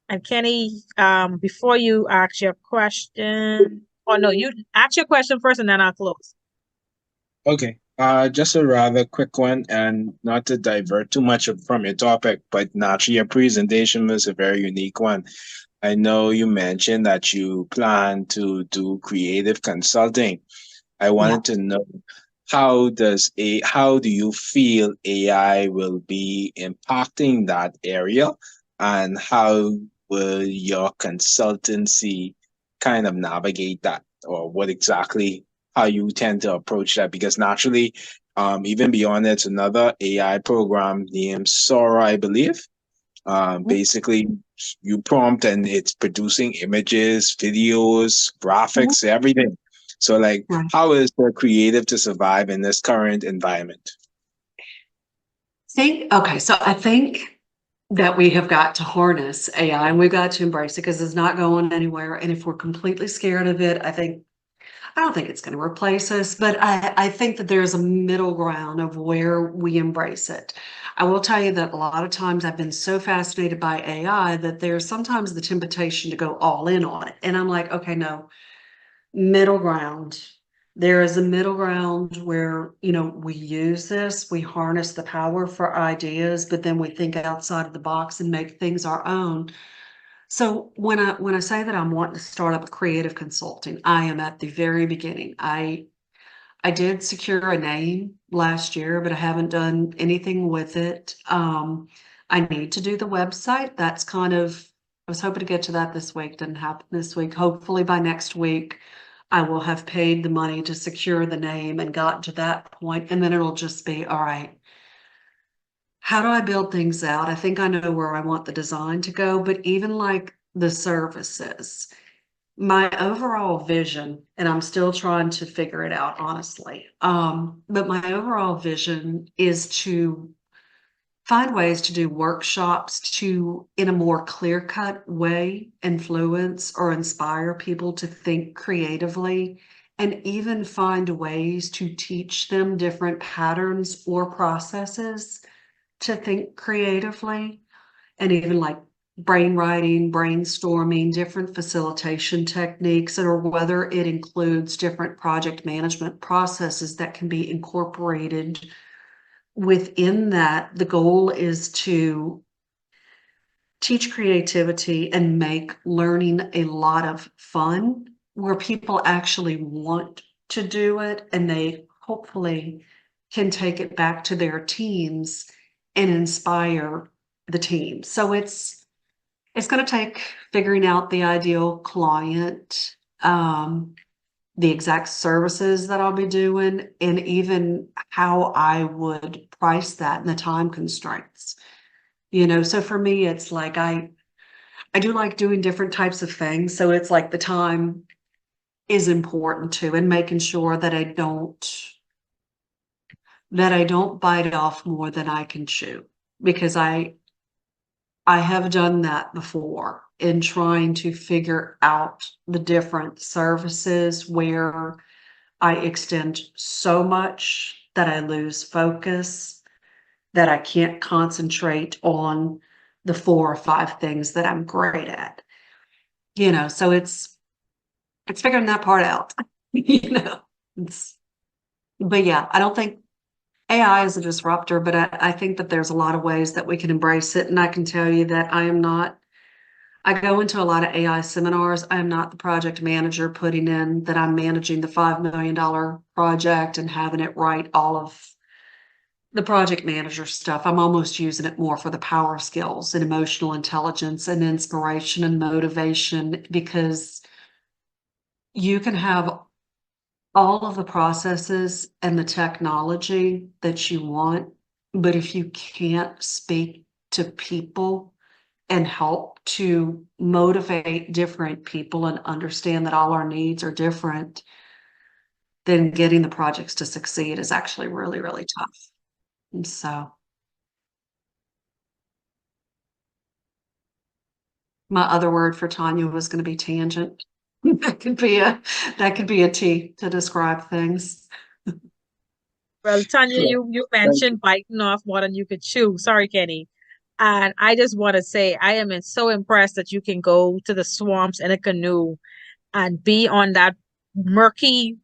And Kenny, before you ask your question, oh no, you ask your question first and then I'll close. Okay. Just a rather quick one, and not to divert too much from your topic, but naturally your presentation was a very unique one. I know you mentioned that you plan to do creative consulting. I Yeah. wanted to know how do you feel AI will be impacting that area, and how will your consultancy kind of navigate that, or what exactly how you tend to approach that, because naturally, even beyond it's another AI program named Sora, I believe. Basically, you prompt and it's producing images, videos, graphics, everything. So, like, Right. how is the creative to survive in this current environment? Okay, so I think that we have got to harness AI and we've got to embrace it because it's not going anywhere. And if we're completely scared of it, I don't think it's going to replace us, but I think that there's a middle ground of where we embrace it. I will tell you that a lot of times I've been so fascinated by AI that there's sometimes the temptation to go all in on it. And I'm like, okay, no, middle ground. There is a middle ground where, we use this, we harness the power for ideas, but then we think outside of the box and make things our own. So when I say that I'm wanting to start up a creative consulting, I am at the very beginning. I did secure a name last year, but I haven't done anything with it. I need to do the website. I was hoping to get to that this week. Didn't happen this week. Hopefully by next week, I will have paid the money to secure the name and gotten to that point, and then it'll just be, all right, how do I build things out? I think I know where I want the design to go, but even like the services, my overall vision, and I'm still trying to figure it out, honestly. But my overall vision is to find ways to do workshops to, in a more clear-cut way, influence or inspire people to think creatively, and even find ways to teach them different patterns or processes to think creatively, and even like brainwriting, brainstorming, different facilitation techniques, or whether it includes different project management processes that can be incorporated within that. The goal is to teach creativity and make learning a lot of fun, where people actually want to do it and they hopefully can take it back to their teams and inspire the team. So it's going to take figuring out the ideal client, the exact services that I'll be doing, and even how I would price that and the time constraints. So for me, it's like I do like doing different types of things. So it's like the time is important too, and making sure that I don't bite off more than I can chew, because I have done that before in trying to figure out the different services where I extend so much that I lose focus, that I can't concentrate on the 4 or 5 things that I'm great at. So it's figuring that part out. But yeah, I don't think AI is a disruptor, but I think that there's a lot of ways that we can embrace it. And I can tell you that I go into a lot of AI seminars. I am not the project manager putting in that I'm managing the $5 million project and having it write all of the project manager stuff. I'm almost using it more for the power skills and emotional intelligence and inspiration and motivation, because you can have all of the processes and the technology that you want, but if you can't speak to people and help to motivate different people and understand that all our needs are different, then getting the projects to succeed is actually really, really tough. And so my other word for Tanya was going to be tangent. That could be a T to describe things. Well, Tanya, Yeah. you mentioned biting off more than you could chew. Sorry, Kenny. And I just want to say I am so impressed that you can go to the swamps in a canoe and be on that murky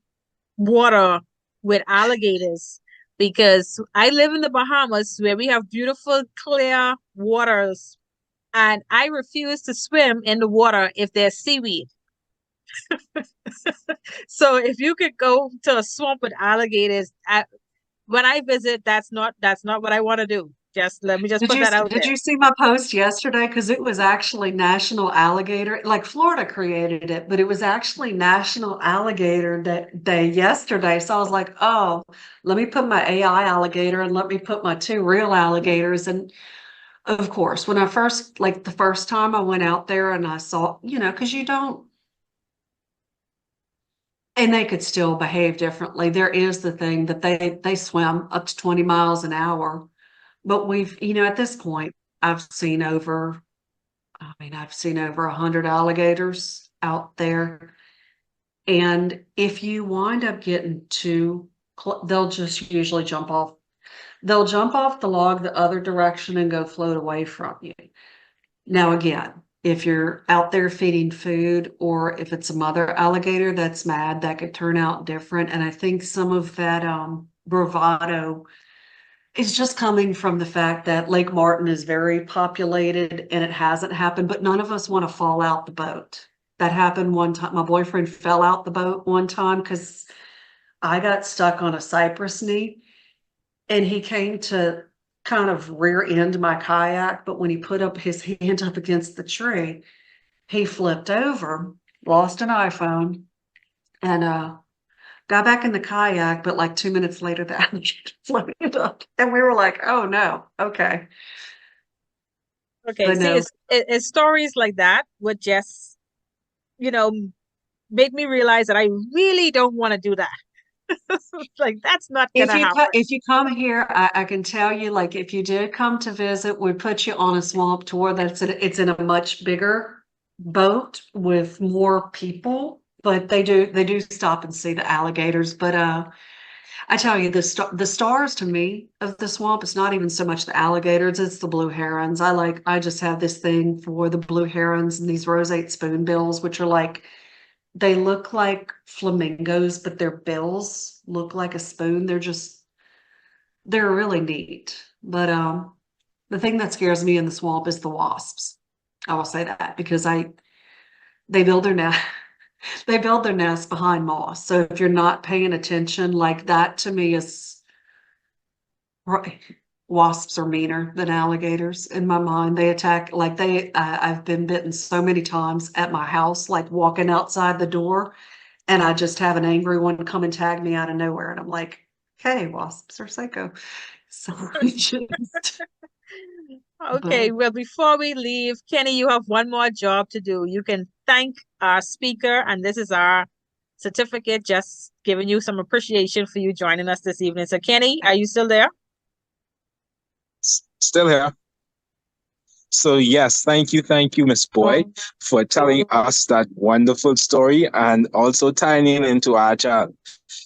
water with alligators, because I live in the Bahamas where we have beautiful clear waters, and I refuse to swim in the water if there's seaweed. So if you could go to a swamp with alligators, when I visit, that's not what I want to do. Just let me just Did put you that out did there. you see my post yesterday? Because it was actually National Alligator, like Florida created it, but it was actually National Alligator Day yesterday. So I was like, oh, let me put my AI alligator and let me put my two real alligators. And of course, when I first, like the first time I went out there and I saw, because you don't, and they could still behave differently. There is the thing that they swim up to 20 miles an hour. But we've, at this point, I've seen over 100 alligators out there. And if you wind up getting they'll just usually jump off. They'll jump off the log the other direction and go float away from you. Now, again, if you're out there feeding food, or if it's a mother alligator that's mad, that could turn out different. And I think some of that bravado is just coming from the fact that Lake Martin is very populated and it hasn't happened, but none of us want to fall out the boat. That happened one time. My boyfriend fell out the boat one time because I got stuck on a cypress knee, and he came to kind of rear end my kayak, but when he put up his hand up against the tree, he flipped over, lost an iPhone, and got back in the kayak, but like 2 minutes later, the alligator floated up, and we were like, "Oh no, okay." Okay, But see, no, it's stories like that would just, make me realize that I really don't want to do that. Like, that's not gonna happen. if you come here, I can tell you, like, if you did come to visit, we'd put you on a swamp tour. It's in a much bigger boat with more people, but they do stop and see the alligators. But I tell you, the stars to me of the swamp is not even so much the alligators, it's the blue herons. I just have this thing for the blue herons and these roseate spoonbills, which are like, they look like flamingos, but their bills look like a spoon. They're really neat. But the thing that scares me in the swamp is the wasps. I will say that because they build their nest they build their nest behind moss. So if you're not paying attention, like, that to me is right. Wasps are meaner than alligators in my mind. They attack, like, I've been bitten so many times at my house, like walking outside the door, and I just have an angry one come and tag me out of nowhere. And I'm like, hey, wasps are psycho. So just, Okay, but well, before we leave, Kenny, you have one more job to do. You can thank our speaker, and this is our certificate, just giving you some appreciation for you joining us this evening. So, Kenny, are you still there? Still here. So yes, thank you, Miss Boyd, for telling us that wonderful story and also tying in into Agile.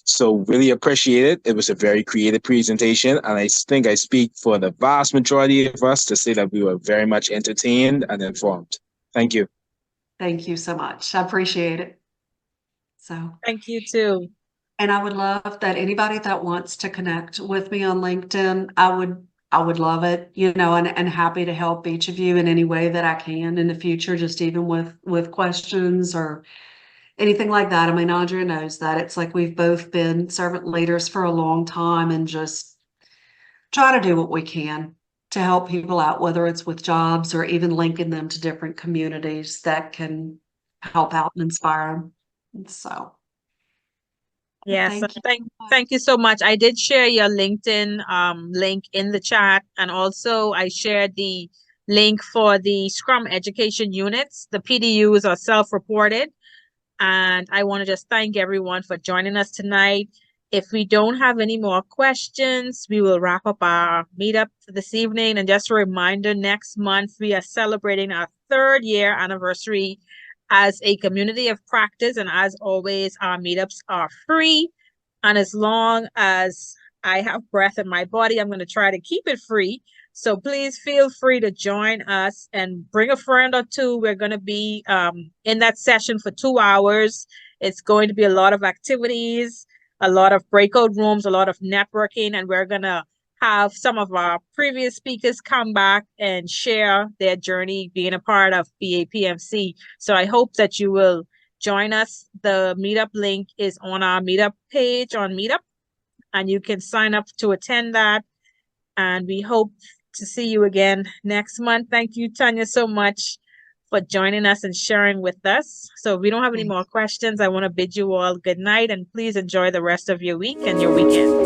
So really appreciate it. It was a very creative presentation, and I think I speak for the vast majority of us to say that we were very much entertained and informed. Thank you. thank you so much. I appreciate it. So, Thank you too. and I would love that anybody that wants to connect with me on LinkedIn, I would love it, and happy to help each of you in any way that I can in the future, just even with questions or anything like that. I mean, Andrea knows that it's like we've both been servant leaders for a long time and just try to do what we can to help people out, whether it's with jobs or even linking them to different communities that can help out and inspire them. So Yes, thank you. thank you so much. I did share your LinkedIn link in the chat, and also I shared the link for the Scrum education units. The PDUs are self-reported, and I want to just thank everyone for joining us tonight. If we don't have any more questions, we will wrap up our meetup for this evening. And just a reminder, next month we are celebrating our 3rd year anniversary as a community of practice. And as always, our meetups are free. And as long as I have breath in my body, I'm going to try to keep it free. So please feel free to join us and bring a friend or two. We're going to be in that session for 2 hours. It's going to be a lot of activities, a lot of breakout rooms, a lot of networking, and we're going to have some of our previous speakers come back and share their journey being a part of BAPMC. So I hope that you will join us. The meetup link is on our meetup page on Meetup, and you can sign up to attend that. And we hope to see you again next month. Thank you, Tanya, so much for joining us and sharing with us. So if we don't have any more questions, I want to bid you all good night, and please enjoy the rest of your week and your weekend.